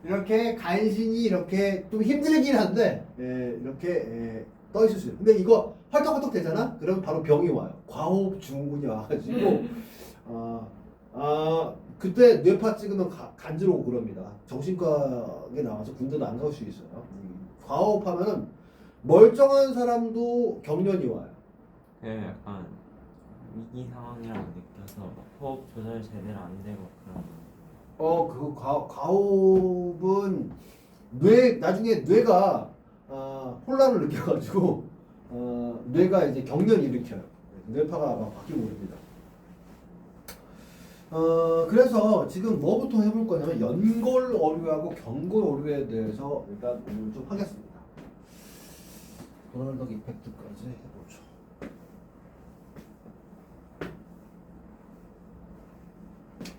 이렇게 간신히 이렇게 좀 힘들긴 한데 이렇게 떠 있을 수 있어요. 근데 이거 헐떡 되잖아. 그러면 바로 병이 와요. 과호흡 증후군이 와가지고 그때 뇌파 찍으면 간지러고 그럽니다. 정신과에 나와서 군대도 안 갈 수 있어요. 과호흡하면은 멀쩡한 사람도 경련이 와요. 그 약간 위기 상황이라고 느껴서 호흡 조절 제대로 안 되고 그런. 그 과호흡은 나중에 뇌가 혼란을 느껴가지고 뇌가 이제 경련을 일으켜요. 뇌파가 막 바뀌고 그럽니다. 그래서 지금 뭐부터 해볼 거냐면 연골 오류하고 경골 오류에 대해서 일단 오늘 좀 하겠습니다. 도널드 이펙트까지 해보죠.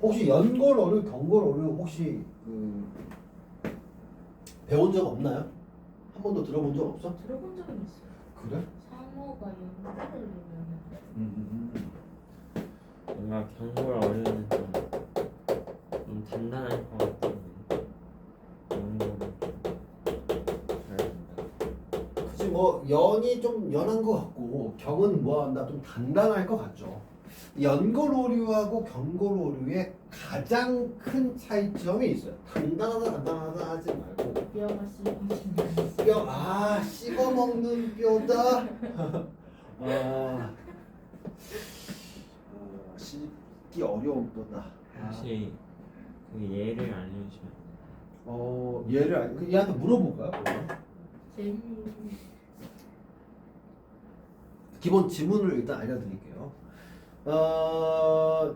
혹시 연골 오류, 경골 오류 혹시 배운 적 없나요? 한 번도 들어본 적 없어? 들어본 적은 있어요. 그래? 상어가 연골을 내면 뭔가 경골 어류는 좀 단단할 것 같은데 연골은 잘 된다. 그치 뭐 연이 좀 연한 것 같고 경은 뭐한다 좀 단단할 것 같죠. 연골 오류하고 경골 오류의 가장 큰 차이점이 있어요. 단단하다 하지 말고 뼈가 씹어지는 씹어먹는 뼈다. 씹기 어려운 뼈다. 혹시 그 예를 알려주시면. 얘를 얘한테 물어볼까요? 재미 기본 지문을 일단 알려드릴게요.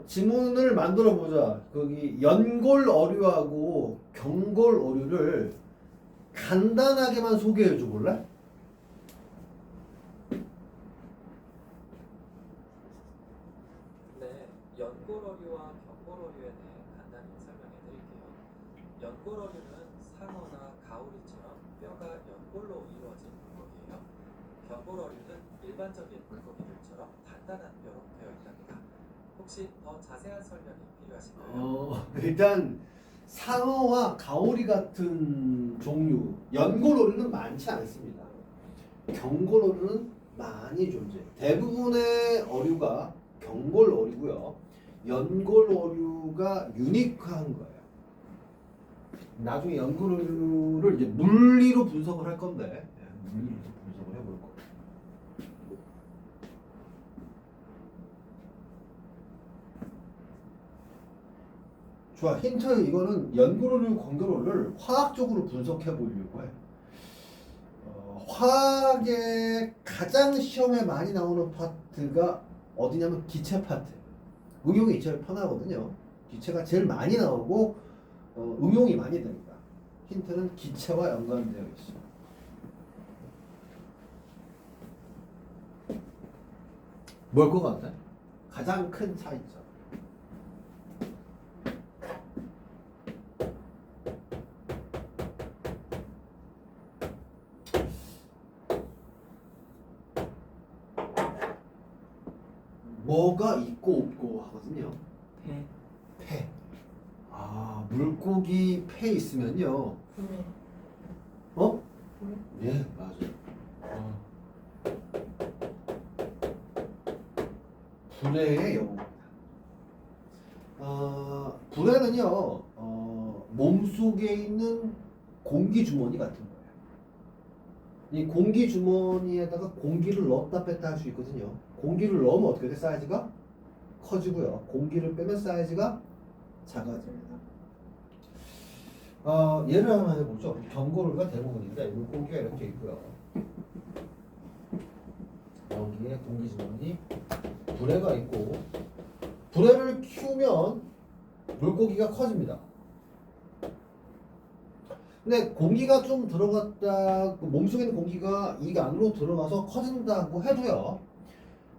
지문을 만들어 보자. 거기 연골 어류하고 경골 어류를 간단하게만 소개해 줘 볼래? 네, 연골 어류와 경골 어류에 대해 간단히 설명해 드릴게요. 연골 어류는 상어나 가오리처럼 뼈가 연골로 이루어진 물고기예요. 경골 어류는 일반적인 물고기들처럼 단단한 뼈로 되어 있답니다. 혹시 더 자세한 설명이 필요하신가요? 일단 상어와 가오리 같은 종류 연골 어류는 많지 않습니다. 경골 어류는 많이 존재해요. 대부분의 어류가 경골 어류고요. 연골 어류가 유니크한 거예요. 나중에 연골 어류를 이제 물리로 분석을 할 건데 물리로 분석을 해볼 거예요. 좋아, 힌트. 이거는 연골 어류, 경골 어류를 화학적으로 분석해 보려고 해. 화학의 가장 시험에 많이 나오는 파트가 어디냐면 기체 파트. 응용이 제일 편하거든요. 기체가 제일 많이 나오고 응용이 많이 됩니다. 힌트는 기체와 연관되어 있어요. 뭘 것 같아? 가장 큰 차이점. 뭐가 있고 없고 하거든요. 폐. 물고기 폐 있으면요. 불에 예, 맞아요. 불에의 영웅입니다. 불에는요, 몸속에 있는 공기 주머니 같은 거예요. 이 공기 주머니에다가 공기를 넣었다 뺐다 할 수 있거든요. 공기를 넣으면 어떻게 돼? 사이즈가 커지고요. 공기를 빼면 사이즈가 작아집니다. 예를 하나 해보죠. 경고류가 대부분인데 물고기가 이렇게 있고요. 여기에 공기 주머니, 불에가 있고, 불에를 키우면 물고기가 커집니다. 근데 공기가 좀 들어갔다, 몸속에 있는 공기가 이 안으로 들어가서 커진다고 해도요,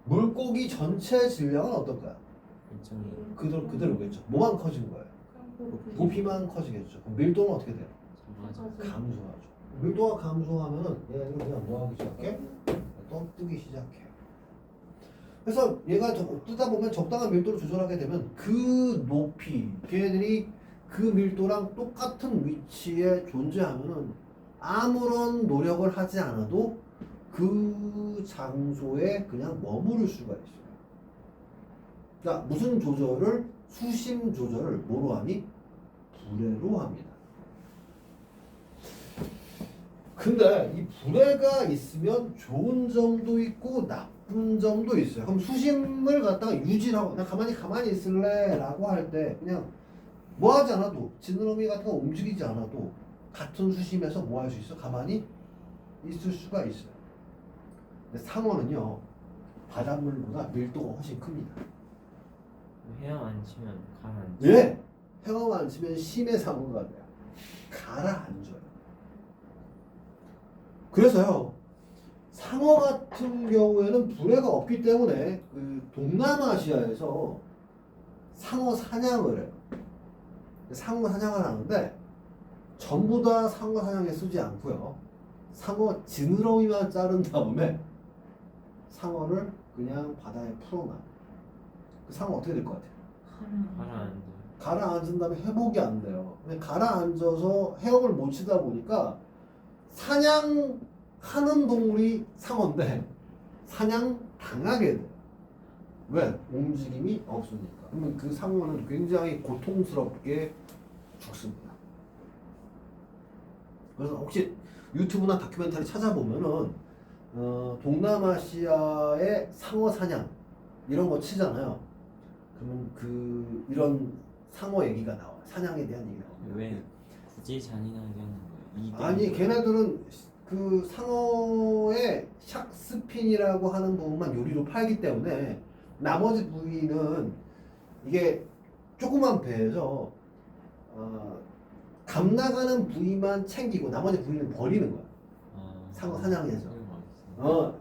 물고기 전체 질량은 어떨까요? 그대로겠죠. 뭐만 커진 거예요? 부피만 커지겠죠. 그럼 밀도는 어떻게 돼요? 감소하죠. 밀도가 감소하면은 얘가 그냥 뭐 하기 시작해? 떠뜨기 시작해요. 그래서 얘가 뜨다 보면 적당한 밀도를 조절하게 되면 그 높이, 걔네들이 그 밀도랑 똑같은 위치에 존재하면은 아무런 노력을 하지 않아도 그 장소에 그냥 머무를 수가 있어요. 그러니까 무슨 조절을 수심 조절을 뭐로 하니? 불회로 합니다. 근데 이 불회가 있으면 좋은 점도 있고 나쁜 점도 있어요. 그럼 수심을 갖다가 유지하고 나 가만히 있을래 라고 할 때 그냥 뭐 하지 않아도 지느러미 같은 거 움직이지 않아도 같은 수심에서 뭐 할 수 있어? 가만히 있을 수가 있어요. 근데 상어는요 바닷물보다 밀도가 훨씬 큽니다. 헤엄 안 치면 가만. 예! 헤엄 안 치면 심해 상어가 돼요. 가라앉아요. 그래서요 상어 같은 경우에는 불회가 없기 때문에 그 동남아시아에서 상어 사냥을 해요. 상어 사냥을 하는데 전부 다 상어 사냥에 쓰지 않고요. 상어 지느러미만 자른 다음에 상어를 그냥 바다에 풀어놔요. 그 상어 어떻게 될 것 같아요? 가라앉아. 가라앉은 다음에 회복이 안 돼요. 가라앉아서 헤엄을 못 치다 보니까 사냥하는 동물이 상어인데 사냥 당하게 돼요. 왜? 움직임이 없으니까. 그러면 그 상어는 굉장히 고통스럽게 죽습니다. 그래서 혹시 유튜브나 다큐멘터리 찾아보면은 동남아시아의 상어 사냥 이런 거 치잖아요. 그러면 그 이런 상어 얘기가 나와요. 사냥에 대한 얘기가 나와요. 왜 굳이 잔인하게 하는 거예요? 아니 걔네들은 그 상어의 샥스핀이라고 하는 부분만 요리로 팔기 때문에 나머지 부위는 이게 조그만 배에서 감 나가는 부위만 챙기고 나머지 부위는 버리는 거야. 상어 사냥에서.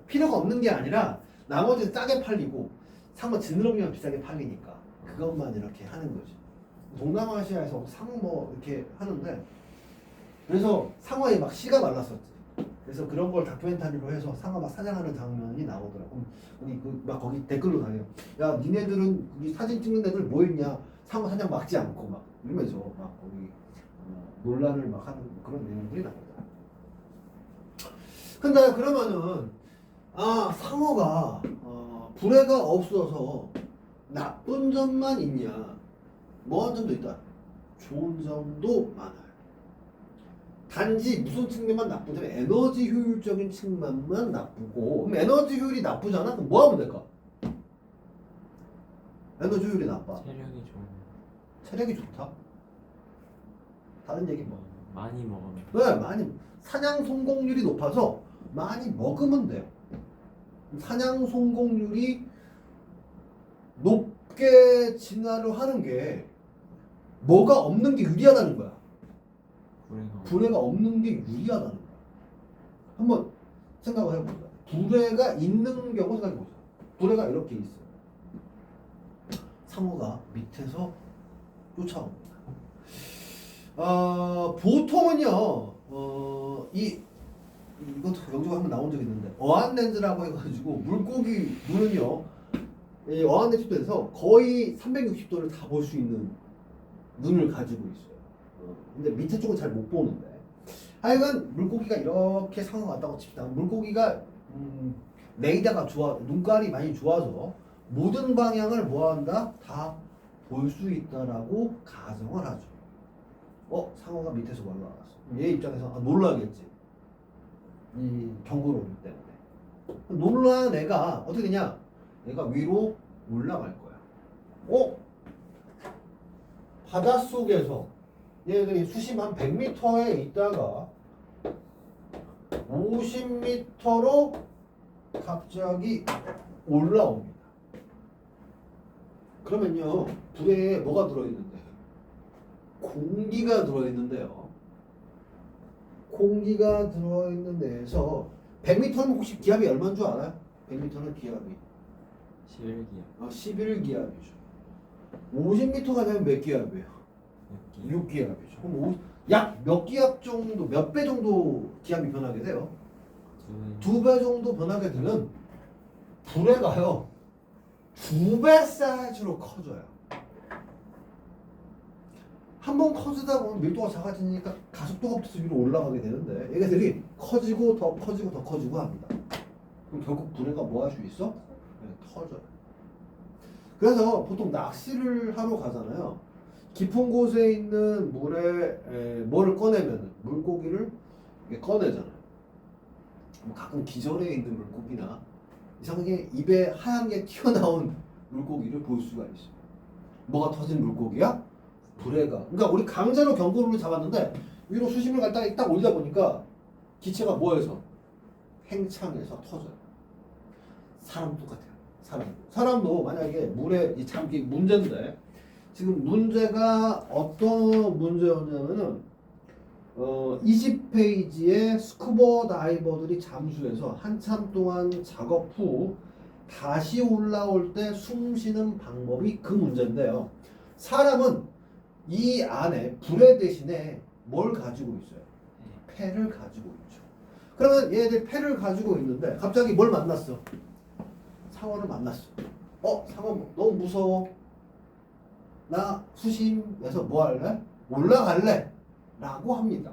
필요가 없는 게 아니라 나머지는 싸게 팔리고 상어 지느러미만 비싸게 팔리니까 그것만 이렇게 하는 거지. 동남아시아에서 상어 뭐 이렇게 하는데 그래서 상어에 막 씨가 말랐었지. 그래서 그런 걸 다큐멘터리로 해서 상어 막 사냥하는 장면이 나오더라고. 막 거기 댓글로 다녀요. 야, 니네들은 이 사진 찍는 애들 뭐 했냐? 상어 사냥 막지 않고 막 이러면서 막 거기 논란을 막 하는 그런 내용들이 나오더라고. 근데 그러면은 상어가 불회가 없어서 나쁜 점만 있냐? 뭐한 점도 있다. 좋은 점도 많아요. 단지 무슨 측면만 나쁘냐면 에너지 효율적인 측면만 나쁘고 그럼 에너지 효율이 나쁘잖아? 그럼 뭐 하면 될까? 에너지 효율이 나빠. 체력이 좋은. 체력이 좋다? 다른 얘기 뭐? 많이 먹으면. 네, 많이 사냥 성공률이 높아서 많이 먹으면 돼요. 사냥 성공률이 높게 진화를 하는 게 뭐가 없는 게 유리하다는 거야. 불회가 없는 게 유리하다는 거야. 한번 생각을 해보자. 불회가 있는 경우 생각해보자. 불회가 이렇게 있어요. 상어가 밑에서 쫓아옵니다. 보통은요, 이것도 영주가 한번 나온 적이 있는데, 어안렌즈라고 해가지고, 물고기 눈은요, 이 어안렌즈 집에서 거의 360도를 다 볼 수 있는 눈을 가지고 있어요. 근데 밑에 쪽은 잘 못 보는데. 하여간, 물고기가 이렇게 상어가 왔다고 칩시다. 물고기가, 레이더가 눈깔이 많이 좋아서, 모든 방향을 뭐 한다? 다 볼 수 있다라고 가정을 하죠. 상어가 밑에서 올라왔어. 얘 입장에서 놀라겠지. 이 경고로기 때문에. 놀란 애가 어떻게 되냐? 얘가 위로 올라갈 거야. 바닷속에서 얘들이 수심 한 100m에 있다가 50m로 갑자기 올라옵니다. 그러면요, 불에 뭐가 들어있는데? 공기가 들어있는데요. 공기가 들어있는 데에서 100m는 혹시 기압이 얼마인 줄 알아요? 100m는 기압이 11기압. 11기압이죠. 50m가 되면 몇 기압이에요? 6기압이죠. 그럼 약 몇 기압 정도, 몇 배 정도 기압이 변하게 돼요? 2배 정도 변하게 되면 불에가요 2배 사이즈로 커져요. 한번 커지다 보면 밀도가 작아지니까 가속도가 붙어서 위로 올라가게 되는데 얘네들이 커지고 더 커지고 더 커지고 합니다. 그럼 결국 불에가 뭐 할 수 있어? 네, 터져요. 그래서 보통 낚시를 하러 가잖아요. 깊은 곳에 있는 물에 뭐를 꺼내면 물고기를 이렇게 꺼내잖아요. 뭐 가끔 기절해 있는 물고기나 이상하게 입에 하얀 게 튀어나온 물고기를 볼 수가 있어요. 뭐가 터진 물고기야? 불에가. 그러니까 우리 강제로 경고를 잡았는데 위로 수심을 갖다가 딱 올리다 보니까 기체가 뭐해서? 팽창해서 터져요. 사람도 똑같아요. 사람도 만약에 물에 참 이게 문제인데 지금 문제가 어떤 문제였냐면은 20페이지에 스쿠버 다이버들이 잠수해서 한참 동안 작업 후 다시 올라올 때 숨 쉬는 방법이 그 문제인데요. 사람은 이 안에 불의 대신에 뭘 가지고 있어요? 폐를 가지고 있죠. 그러면 얘들 폐를 가지고 있는데 갑자기 뭘 만났어? 상어를 만났어. 상어 너무 무서워. 나 수심에서 뭐 할래? 올라갈래? 라고 합니다.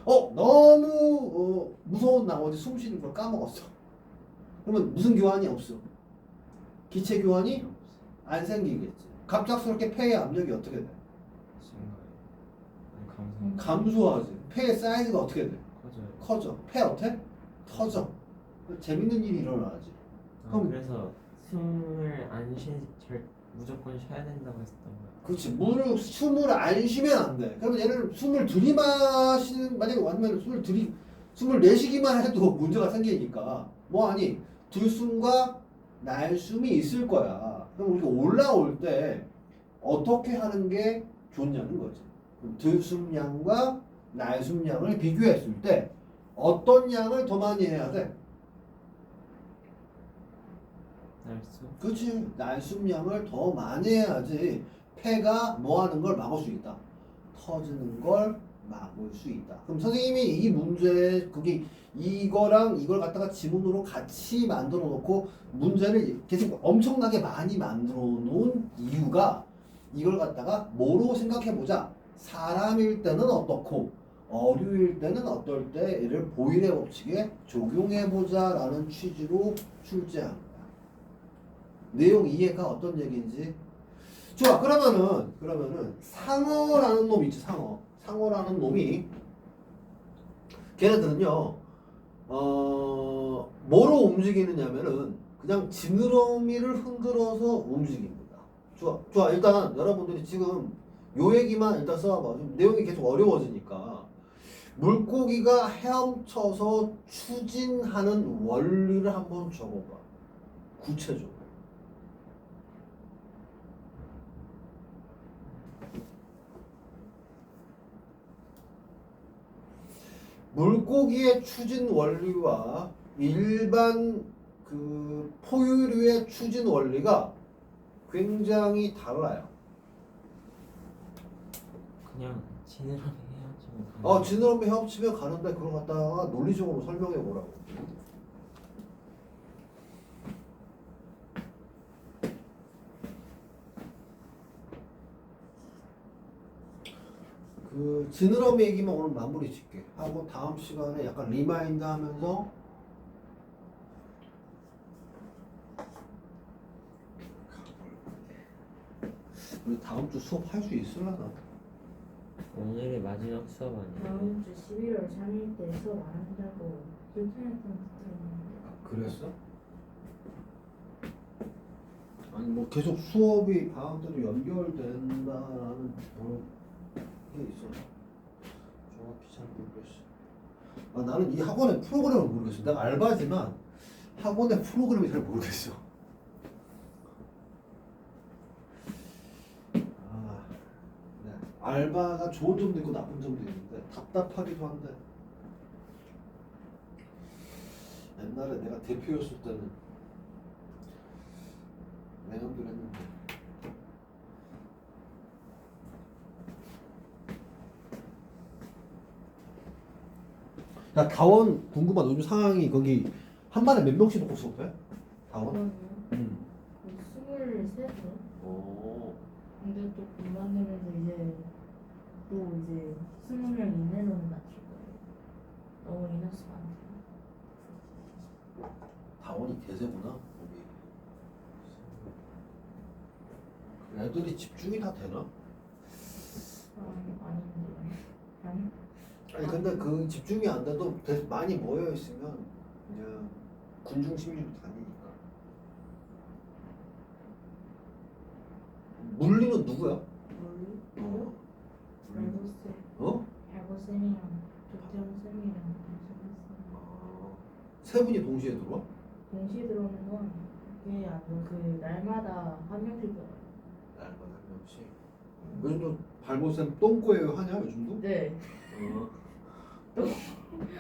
너무 무서운 나머지 숨 쉬는 걸 까먹었어. 그러면 무슨 교환이 없어? 기체 교환이 안 생기겠지. 갑작스럽게 폐의 압력이 어떻게 돼? 감소하지. 폐의 사이즈가 어떻게 돼? 커져. 폐 어때? 터져. 재밌는 일이 일어나지. 그럼 그래서 숨을 안 무조건 쉬어야 된다고 했었던 거야. 그렇지. 숨을 안 쉬면 안 돼. 그러면 얘는 숨을 들이마시는, 만약에 완전 숨을 내쉬기만 해도 문제가 생기니까 뭐하니? 들숨과 날숨이 있을 거야. 그럼 우리가 올라올 때 어떻게 하는 게 좋냐는 거지. 들숨량과 날숨량을 비교했을 때 어떤 양을 더 많이 해야 돼? 날숨. 그렇지. 날숨량을 더 많이 해야지 폐가 뭐 하는 걸 막을 수 있다. 터지는 걸 막을 수 있다. 그럼 선생님이 이 문제 이거랑 이걸 갖다가 지문으로 같이 만들어 놓고 문제를 계속 엄청나게 많이 만들어 놓은 이유가 이걸 갖다가 뭐로 생각해 보자. 사람일 때는 어떻고 어류일 때는 어떨 때 얘를 보일의 법칙에 적용해 보자라는 취지로 출제한 거야. 내용 이해가 어떤 얘기인지. 좋아. 그러면은 상어라는 놈 있지. 상어라는 놈이 걔네들은요 뭐로 움직이느냐면은 그냥 지느러미를 흔들어서 움직입니다. 좋아. 일단 여러분들이 지금 요 얘기만 일단 써봐. 좀 내용이 계속 어려워지니까 물고기가 헤엄쳐서 추진하는 원리를 한번 적어봐. 구체적으로. 물고기의 추진 원리와 일반 그 포유류의 추진 원리가 굉장히 달라요. 그냥 지느러미 헤엄치면 지느러미 헤엄치면 가는데 그걸 갖다가 논리적으로 설명해 보라고. 그 지느러미 얘기만 오늘 마무리 짓게 하고 다음 시간에 약간 리마인드 하면서 우리 다음 주 수업 할 수 있을라나? 오늘이 마지막 수업 아니야? 다음 주 11월 3일 때 수업 안 한다고 인터넷에서 들었는데. 그랬어? 아니 뭐 계속 수업이 방학대로 연결된다라는 그런 게 있어. 정확히 잘 모르겠어. 나는 이 학원의 프로그램을 모르겠어. 내가 알바지만 학원의 프로그램이 잘 모르겠어. 네. 알바가 좋은 점도 있고 나쁜 점도 있는데 답답하기도 한데 옛날에 내가 대표였을 때는 내년도 했는데 야 다원 궁금하다. 요즘 상황이 거기 한 반에 몇 명씩 놓고 수업해? 다원? 그러면 23명? 오. 근데 또 금방 되면서 이제 또 이제 20명 이내로는 맞출 거예요. 너무 인원수가 안 돼요. 다원이 대세구나 거기. 애들이 집중이 다 되나? 아닌데. 아니? 아니 근데 그 집중이 안 돼도 많이 모여 있으면 그냥 군중 심리로 다니니까. 물리는 누구야? 어? 발보쌤. 어? 발보쌤이랑 조태훈 쌤이랑 동시에 했어요. 아, 세 분이 동시에 들어와? 동시에 들어오는 건 그게 아니고 그 날마다 한 명씩 들어요. 날마다 한 명씩. 요즘도 발보쌤 똥꼬예요 하냐 요즘도? 네. 어.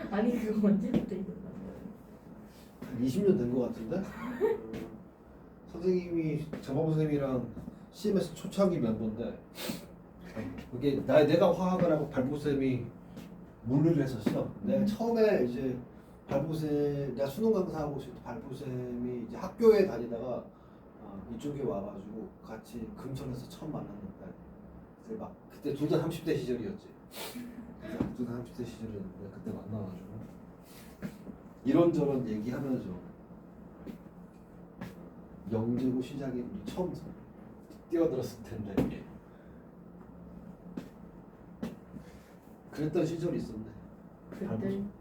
아니 그거 언제부터 있었나요? 한 20년 된 것 같은데? 선생님이 정범 선생님이랑 CMS 초창기 멤버인데 그게 내가 화학을 하고 발보쌤이 물리를 했었어. 내가 처음에 이제 발보쌤 내가 수능 강사하고 있을 때 발보쌤이 이제 학교에 다니다가 이쪽에 와가지고 같이 금천에서 처음 만났는데 막 그때 둘 다 30대 시절이었지. 둘 다 30대 시절이었는데 그때 만나가지고 이런저런 얘기하면서 영재고 시작이 우리 처음 뛰어들었을 텐데 그랬던 시절이 있었네.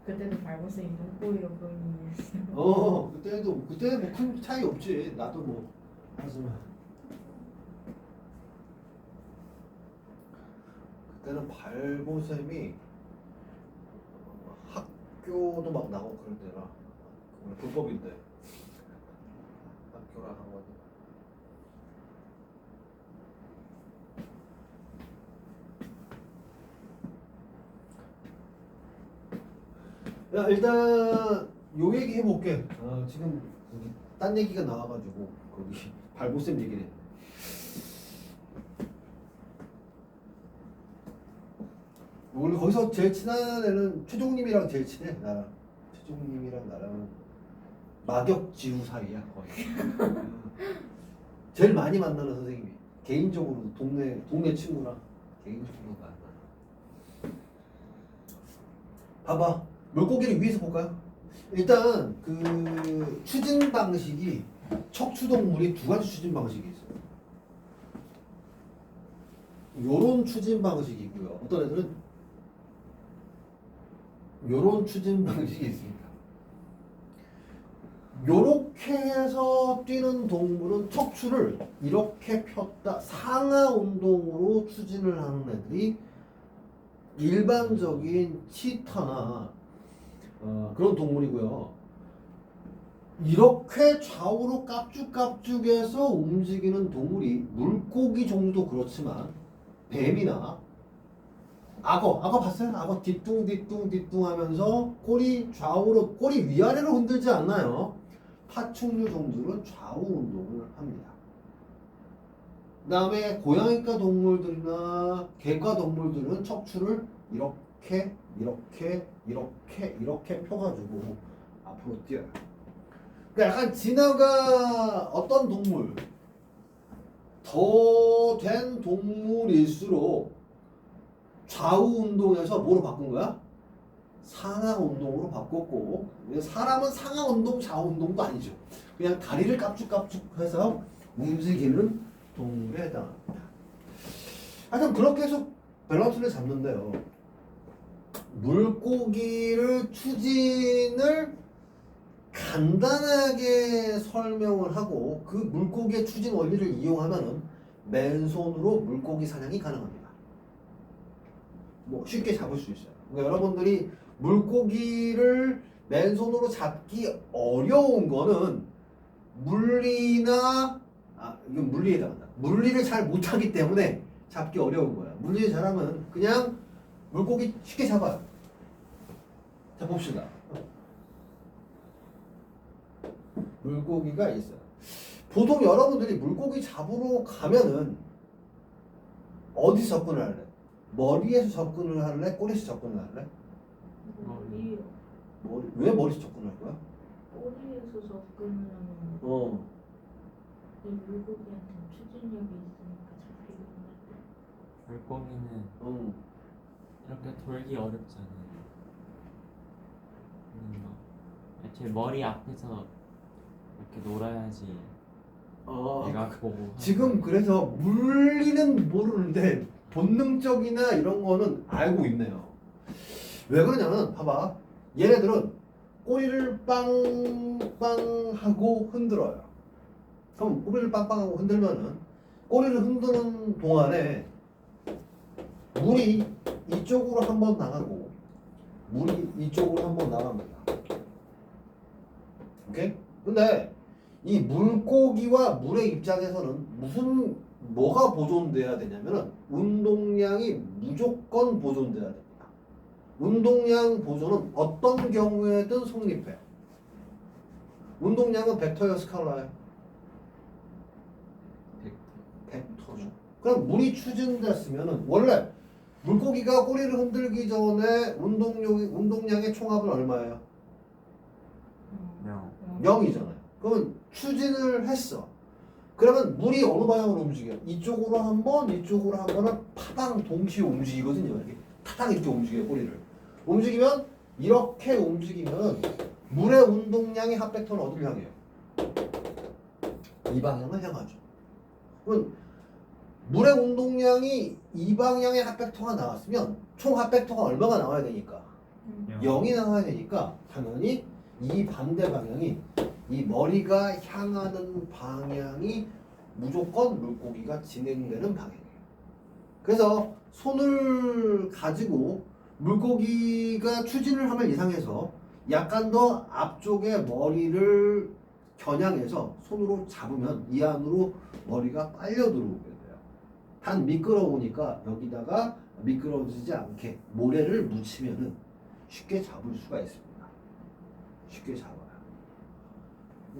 그때도 발보쌤이 똥꼬이로 보이는. 그때는 뭐 큰 차이 없지. 나도 뭐 하지만 그때는 발보쌤이 학교도 막 나오고 그럴 때라 불법인데 학교랑 학원이. 야 일단 요 얘기 해볼게. 지금 딴 얘기가 나와가지고 거기 발보쌤 얘기를 했네. 우리 거기서 제일 친한 애는 최종님이랑 제일 친해. 나랑 최종님이랑 나랑 막역지우 사이야 거의. 제일 많이 만나는 선생님이 개인적으로 동네 친구랑 개인적으로 만나. 봐봐. 물고기를 위에서 볼까요? 일단 그 추진 방식이 척추동물이 두 가지 추진 방식이 있어요. 요런 추진 방식이 있고요. 어떤 애들은 요런 추진 방식이 있습니다. 요렇게 해서 뛰는 동물은 척추를 이렇게 폈다 상하 운동으로 추진을 하는 애들이 일반적인 치타나 그런 동물이고요. 이렇게 좌우로 깝죽깝죽해서 움직이는 동물이 물고기 종류도 그렇지만 뱀이나 악어 봤어요? 악어 뒤뚱 하면서 꼬리 좌우로 꼬리 위아래로 흔들지 않나요? 파충류 종들은 좌우 운동을 합니다. 그 다음에 고양이과 동물들이나 개과 동물들은 척추를 이렇게 펴가지고 앞으로 뛰어요. 그러니까 약간 진화가 어떤 동물 더 된 동물일수록 좌우 운동에서 뭐로 바꾼 거야? 상하 운동으로 바꿨고 사람은 상하 운동, 좌우 운동도 아니죠. 그냥 다리를 깝죽깝죽해서 움직이는 동물에 해당합니다. 하여튼 그렇게 해서 밸런스를 잡는데요. 물고기를 추진을 간단하게 설명을 하고 그 물고기의 추진 원리를 이용하면은 맨손으로 물고기 사냥이 가능합니다. 뭐 쉽게 잡을 수 있어요. 그러니까 여러분들이 물고기를 맨손으로 잡기 어려운 거는 물리나 이건 물리에 해당한다. 물리를 잘 못하기 때문에 잡기 어려운 거야. 물리를 잘하면 그냥 물고기 쉽게 잡아요. 자 봅시다. 물고기가 있어요. 보통 여러분들이 물고기 잡으러 가면은 어디서 접근을 할래? 머리에서 접근을 할래? 꼬리에서 접근을 할래? 머리요. 왜 머리에서 접근할 거야? 꼬리에서 접근을 하면 이 물고기한테 추진력이 있으니까 잡히고 있는데. 물고기는 이렇게 돌기 어렵잖아요. 이렇게 머리 앞에서 이렇게 놀아야지 내가 보고 지금 그래서 물리는 모르는데 본능적이나 이런 거는 알고 있네요. 왜 그러냐면 봐봐. 얘네들은 꼬리를 빵빵하고 흔들어요. 그럼 꼬리를 빵빵하고 흔들면은 꼬리를 흔드는 동안에 물이 이쪽으로 한번 나가고 물이 이쪽으로 한번 나갑니다. 오케이? 근데 이 물고기와 물의 입장에서는 뭐가 보존돼야 되냐면은 운동량이 무조건 보존돼야 됩니다. 운동량 보존은 어떤 경우에든 성립해요. 운동량은 벡터예요, 스칼라예요? 벡터죠. 그럼 물이 추진됐으면은 원래 물고기가 꼬리를 흔들기 전에 운동량의 총합은 얼마예요? 0이잖아요. 그러면 추진을 했어. 그러면 물이 어느 방향으로 움직여? 이쪽으로 한 번, 이쪽으로 한 번은 파당 동시에 움직이거든요. 이렇게 타당 이렇게 움직여요, 꼬리를. 움직이면 이렇게 움직이면 물의 운동량의 합벡터는 어디를 향해요? 이 방향을 향하죠. 그럼 물의 운동량이 이 방향의 합벡터가 나왔으면 총 합벡터가 얼마가 나와야 되니까? 0이 나와야 되니까 당연히 이 반대 방향이 이 머리가 향하는 방향이 무조건 물고기가 진행되는 방향이에요. 그래서 손을 가지고 물고기가 추진을 하면 이상해서 약간 더 앞쪽에 머리를 겨냥해서 손으로 잡으면 이 안으로 머리가 빨려 들어오게 돼요. 단 미끄러우니까 여기다가 미끄러지지 않게 모래를 묻히면은 쉽게 잡을 수가 있습니다. 쉽게 잡아요.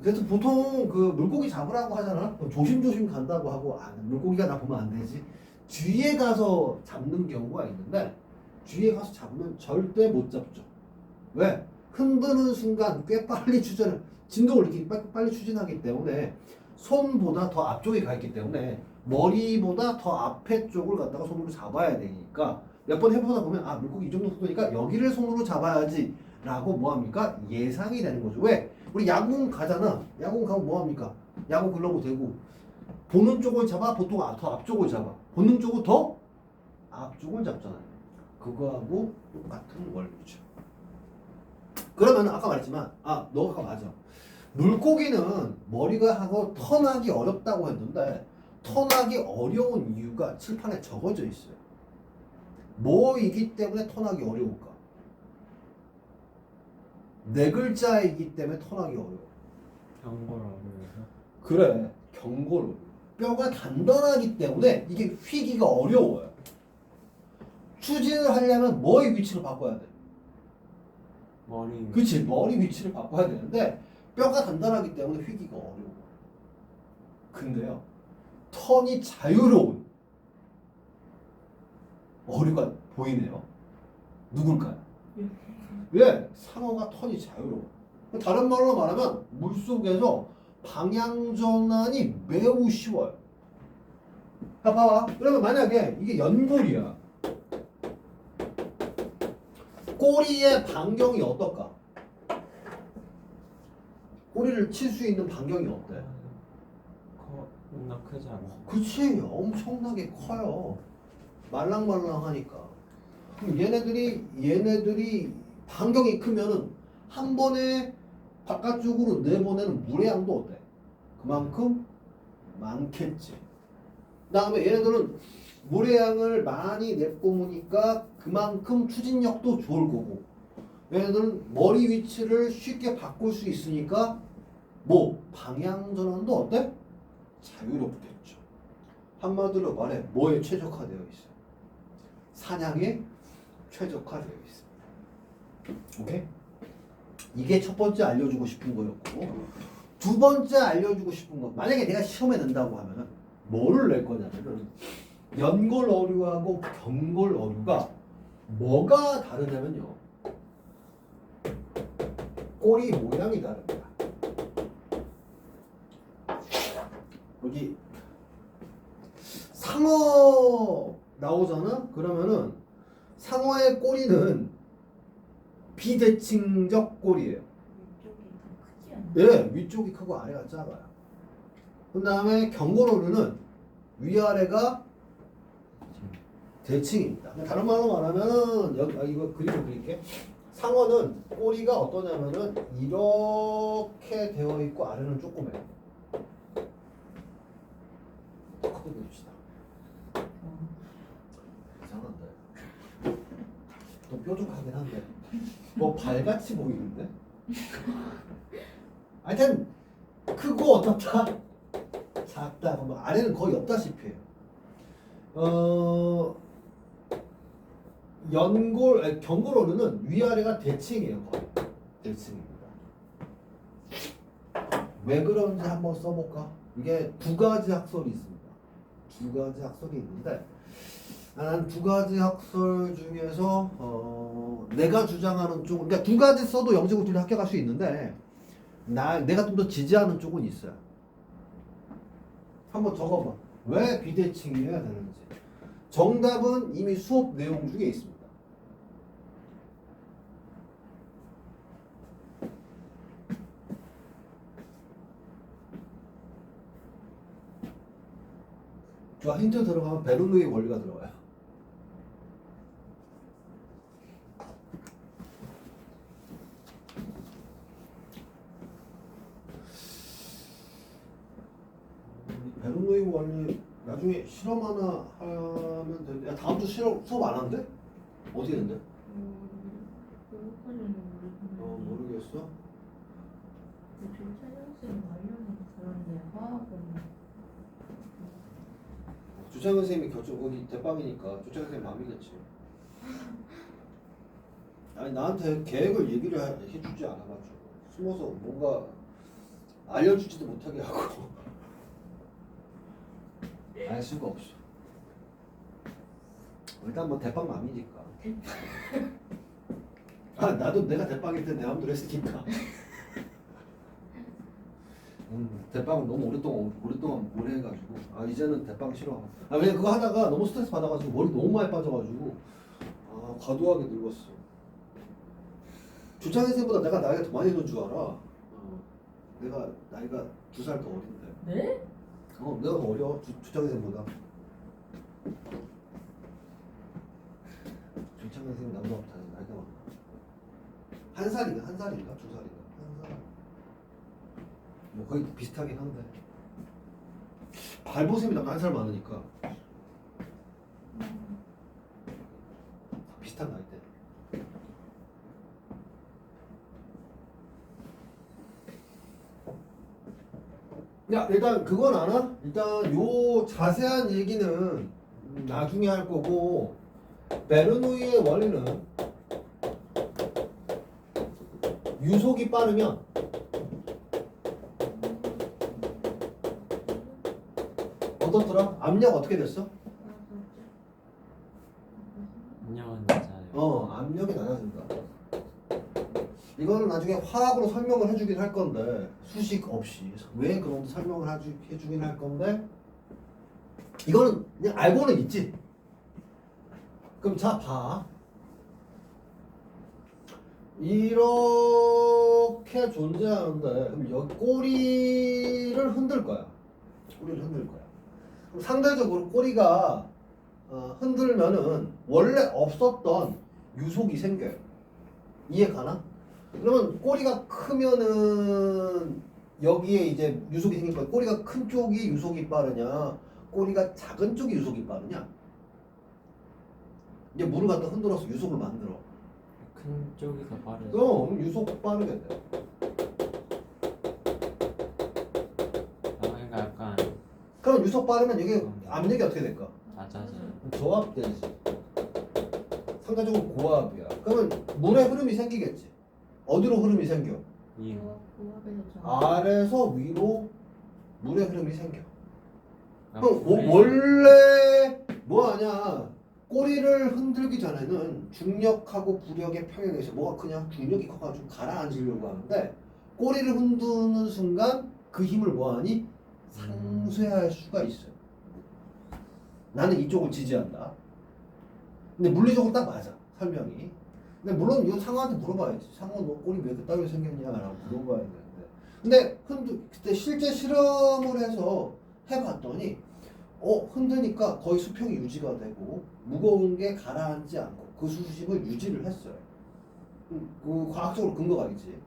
그래서 보통 그 물고기 잡으라고 하잖아. 그럼 조심조심 간다고 하고 물고기가 나 보면 안 되지. 뒤에 가서 잡는 경우가 있는데 뒤에 가서 잡으면 절대 못 잡죠. 왜? 흔드는 순간 꽤 빨리 진동을 이렇게 빨리 추진하기 때문에 손보다 더 앞쪽에 가 있기 때문에 머리보다 더 앞에 쪽을 갖다가 손으로 잡아야 되니까 몇 번 해보다 보면 아 물고기 이 정도 속도니까 여기를 손으로 잡아야지 라고 뭐합니까? 예상이 되는 거죠. 왜? 우리 야구 가잖아. 야구 가면 뭐합니까? 야구 글러브 대고 보는 쪽을 잡아? 보통 더 앞쪽을 잡아? 보는 쪽은 더 앞쪽을 잡잖아요. 그거하고 똑같은 원리죠. 그러면 아까 말했지만 너가 아까 맞아. 물고기는 머리가 하고 턴하기 어렵다고 했는데 턴하기 어려운 이유가 칠판에 적어져 있어요. 뭐이기 때문에 턴하기 어려울까? 네 글자이기 때문에 턴하기 어려워. 경고를 그래, 경고로. 뼈가 단단하기 때문에 이게 휘기가 어려워요. 추진을 하려면 뭐의 위치를 바꿔야 돼? 머리 그치, 머리 위치를 바꿔야 되는데 뼈가 단단하기 때문에 휘기가 어려워. 근데요, 턴이 자유로운 어류가 보이네요. 누굴까요? 왜? 상어가 턴이 자유로워. 다른 말로 말하면 물속에서 방향 전환이 매우 쉬워요. 자, 봐봐. 그러면 만약에 이게 연골이야. 꼬리의 반경이 어떨까? 꼬리를 칠 수 있는 반경이 어때? 겁나 크지 않아? 그치, 엄청나게 커요. 말랑말랑하니까. 그럼 얘네들이 반경이 크면은 한 번에 바깥쪽으로 내보내는 물의 양도 어때? 그만큼 많겠지. 그 다음에 얘네들은 물의 양을 많이 내뿜으니까 그만큼 추진력도 좋을 거고, 얘네들은 머리 위치를 쉽게 바꿀 수 있으니까 방향 전환도 어때? 자유롭겠죠. 한마디로 말해 뭐에 최적화되어 있어요? 사냥에 최적화되어 있습니다. 오케이? 이게 첫 번째 알려주고 싶은 거였고, 두 번째 알려주고 싶은 거, 만약에 내가 시험에 낸다고 하면은 뭐를 낼 거냐면은 연골 어류하고 경골 어류가 뭐가 다르냐면요, 꼬리 모양이 다릅니다. 여기 상어 나오잖아? 그러면은 상어의 꼬리는 비대칭적 꼬리예요. 위쪽이 더 크지 않나요? 예, 위쪽이 크고 아래가 작아요. 그 다음에 경고로류는 위아래가 대칭입니다. 다른 말로 말하면 이거 그림을 그릴게. 상어는 꼬리가 어떠냐면은 이렇게 되어 있고 아래는 조그매요. 크게 그립시다. 이상한데. 좀 뾰족하긴 한데. 뭐 발같이 보이는데? 하여튼 크고 어떻다? 작다. 그러면 아래는 거의 없다시피 해요. 경고로는 위아래가 대칭이에요. 거의 대칭입니다. 왜 그런지 한번 써볼까? 이게 두 가지 학설이 있습니다. 두 가지 학설이 있는데 난 두 가지 학설 중에서 내가 주장하는 쪽, 그러니까 두 가지 써도 영재고 둘이 합격할 수 있는데 내가 좀 더 지지하는 쪽은 있어요. 한번 적어봐. 왜 비대칭이어야 되는지. 정답은 이미 수업 내용 중에 있습니다. 자, 힌트 들어가면 베르누이 원리가 들어가요. 베르누이 원리 나중에 실험 하나 하면 되는데, 야, 다음 주 실험 수업 안 한대? 어떻게 된대? 그것까지는 모르겠는데 모르겠어. 지금 차영쌤 관련해서 그런데 화학은 주창현 선생님이 거기 대빵이니까 주창현 선생님 마음이겠지. 아니 나한테 계획을 얘기를 해주지 않아가지고 숨어서 뭔가 알려주지도 못하게 하고 알 수가 없어. 일단 뭐 대빵 맘이니까. 아 나도 내가 대빵일 때 내 마음대로 했으니까. 대빵을 너무 오랫동안 오래 해가지고 아 이제는 대빵 싫어. 아 왜냐 그거 하다가 너무 스트레스 받아가지고 머리 너무 많이 빠져가지고 아 과도하게 늙었어. 주창현 선생보다 내가 나이가 더 많이 든 줄 알아. 내가 나이가 2살 더 어린데. 네? 내가 더 어려. 주창현 선생보다. 주창현 선생 나보다 나이가 많아. 한 살인가 2살인가? 한 살. 뭐 거의 비슷하긴 한데 발보쌤이 나보다 1살 많으니까 비슷한 나이대. 야 일단 그건 알아? 일단 요 자세한 얘기는 나중에 할 거고 베르누이의 원리는 유속이 빠르면 어떻더라? 압력 어떻게 됐어? 압력은 낮아요. 압력이 낮아진다. 이거는 나중에 화학으로 설명을 해주긴 할 건데 수식 없이 왜 그런지 설명을 해주긴 할 건데 이거는 그냥 알고는 있지. 그럼 자 봐. 이렇게 존재하는데 그럼 여기 꼬리를 흔들 거야. 꼬리를 흔들 거야. 그럼 상대적으로 꼬리가 흔들면은 원래 없었던 유속이 생겨요. 이해 가나? 그러면 꼬리가 크면은 여기에 이제 유속이 생길 거야. 꼬리가 큰 쪽이 유속이 빠르냐, 꼬리가 작은 쪽이 유속이 빠르냐. 이제 물을 갖다 흔들어서 유속을 만들어. 큰 쪽이 더 빠르죠. 그럼 유속 빠르게 돼. 그러니까 약간 그럼 유속 빠르면 여기 압력이 어떻게 될까? 낮아져요. 저압되지. 상대적으로 고압이야. 그러면 물의 흐름이 생기겠지. 어디로 흐름이 생겨? 이 아래에서 위로 물의 흐름이 생겨. 아, 그럼 원래 뭐하냐? 꼬리를 흔들기 전에는 중력하고 부력의 평행에서 뭐가 크냐? 중력이 커가지고 가라앉으려고 하는데 꼬리를 흔드는 순간 그 힘을 뭐하니? 상쇄할 수가 있어요. 나는 이쪽을 지지한다. 근데 물리적으로 딱 맞아 설명이. 근데 물론 이거 상어한테 물어봐야지. 상어 너 꼬리 왜 그따위로 생겼냐라고 물어봐야 되는데 근데 그때 실제 실험을 해서 해봤더니 흔드니까 거의 수평이 유지가 되고 무거운 게 가라앉지 않고 그 수심을 유지를 했어요. 그 과학적으로 근거가 있지.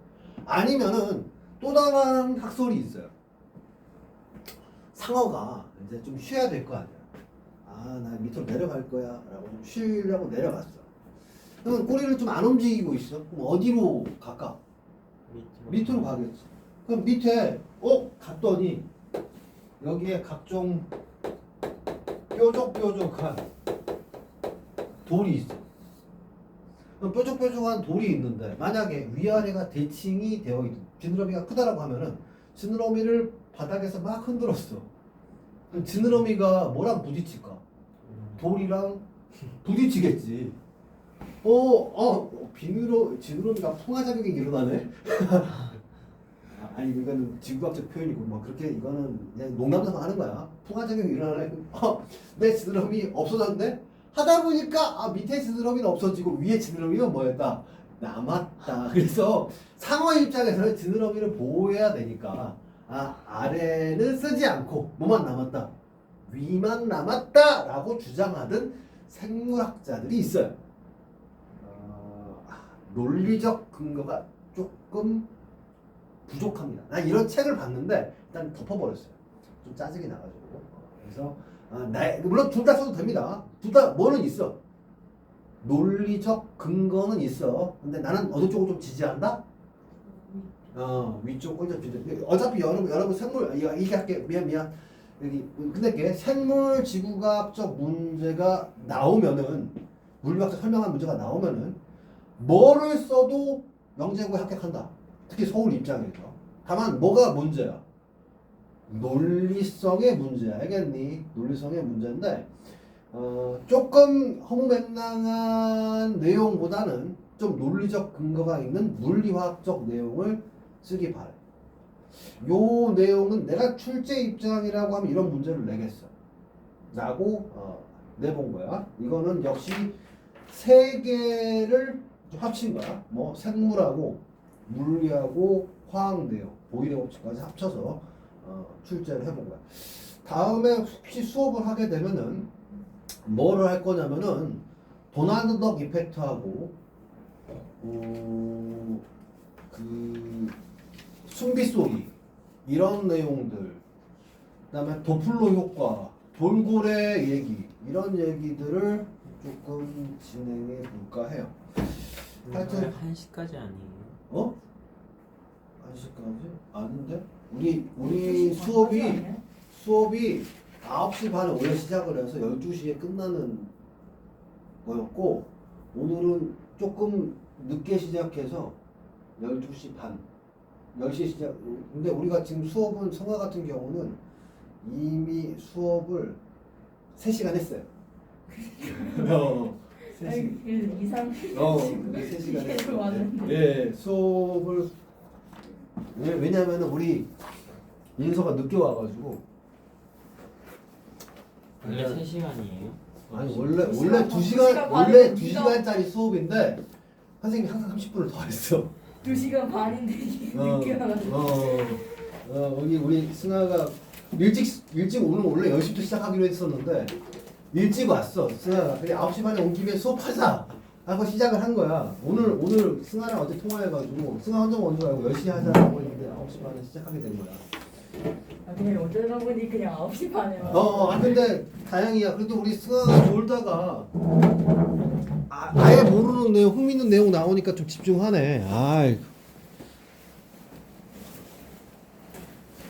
아니면은 또 다른 학설이 있어요. 상어가 이제 좀 쉬어야 될 거 아니야. 나 밑으로 내려갈 거야 라고 좀 쉬려고 내려갔어. 그러면 꼬리를 좀 안 움직이고 있어. 그럼 어디로 갈까? 밑으로 가겠지. 그럼 밑에 갔더니 여기에 각종 뾰족뾰족한 돌이 있어. 그럼 뾰족뾰족한 돌이 있는데 만약에 위아래가 대칭이 되어 있는 지느러미가 크다라고 하면은 지느러미를 바닥에서 막 흔들었어. 그럼 지느러미가 뭐랑 부딪힐까? 돌이랑 부딪히겠지. 지느러미가 풍화작용이 일어나네. 아니 이거는 지구학적 표현이고 뭐 그렇게 이거는 그냥 농담삼아 하는 거야. 풍화작용이 일어나네. 내 지느러미 없어졌네. 하다 보니까 밑에 지느러미는 없어지고 위에 지느러미는 뭐였다? 남았다. 그래서 상어 입장에서는 지느러미를 보호해야 되니까 아래는 쓰지 않고 뭐만 남았다? 위만 남았다라고 주장하던 생물학자들이 있어요. 논리적 근거가 조금 부족합니다. 난 이런 책을 봤는데 일단 덮어버렸어요. 좀 짜증이 나가지고. 그래서 물론 둘 다 써도 됩니다. 둘 다 뭐는 있어. 논리적 근거는 있어. 근데 나는 어느 쪽을 좀 지지한다? 위쪽을 좀 지지. 어차피 여러분 생물 이게 할게. 미안. 여기 근데 생물 지구과학적 문제가 나오면은 물리학적 설명한 문제가 나오면은 뭐를 써도 영재고에 합격한다. 특히 서울 입장에서. 다만 뭐가 문제야? 논리성의 문제야. 알겠니? 논리성의 문제인데 조금 허무맹랑한 내용보다는 좀 논리적 근거가 있는 물리화학적 내용을 쓰기 바래. 요 내용은 내가 출제 입장이라고 하면 이런 문제를 내겠어. 라고 내본 거야. 이거는 역시 세 개를 합친 거야. 뭐 생물하고 물리하고 화학 내용, 보일의 법칙까지 합쳐서 출제를 해본 거야. 다음에 혹시 수업을 하게 되면은 뭐를 할 거냐면은 도널드 덕 이펙트하고 그 숨비 소리 이런 내용들, 그다음에 도플러 효과, 돌고래 얘기 이런 얘기들을 조금 진행해 볼까 해요. 하여튼 1시까지 아니에요? 1시까지? 아닌데? 우리 수업이 9시 반에 원래 시작을 해서 12시에 끝나는 거였고 오늘은 조금 늦게 시작해서 12시 반 10시에 시작. 근데 우리가 지금 수업은 성화 같은 경우는 이미 수업을 3시간 했어요. 3시간. 그래도 2, 3 3시간 계속 왔는데. 예, 수업을 왜냐면은 우리 인서가 늦게 와가지고 원래 3시간이에요? 아니 원래 2시간 2시간 반이면 원래 네가- 2시간짜리 수업인데 선생님이 항상 30분을 더 했어. 2시간 반인데 이게 늦게 와가지고. 여기 우리 승아가 일찍 오늘 원래 10시부터 시작하기로 했었는데 일찍 왔어. 승아가 그래 9시 반에 온 김에 수업하자 하고 시작을 한 거야. 오늘 승아랑 어제 통화해가지고 승아 혼자 온 줄 알고 10시 하자고 했는데 9시 반에 시작하게 된 거야. 그냥 어쩌다 보니 그냥 9시 반에 와. 근데 다행이야. 그래도 우리 승아가 졸다가 아예 모르는 내용, 흥미있는 내용 나오니까 좀 집중하네. 아이.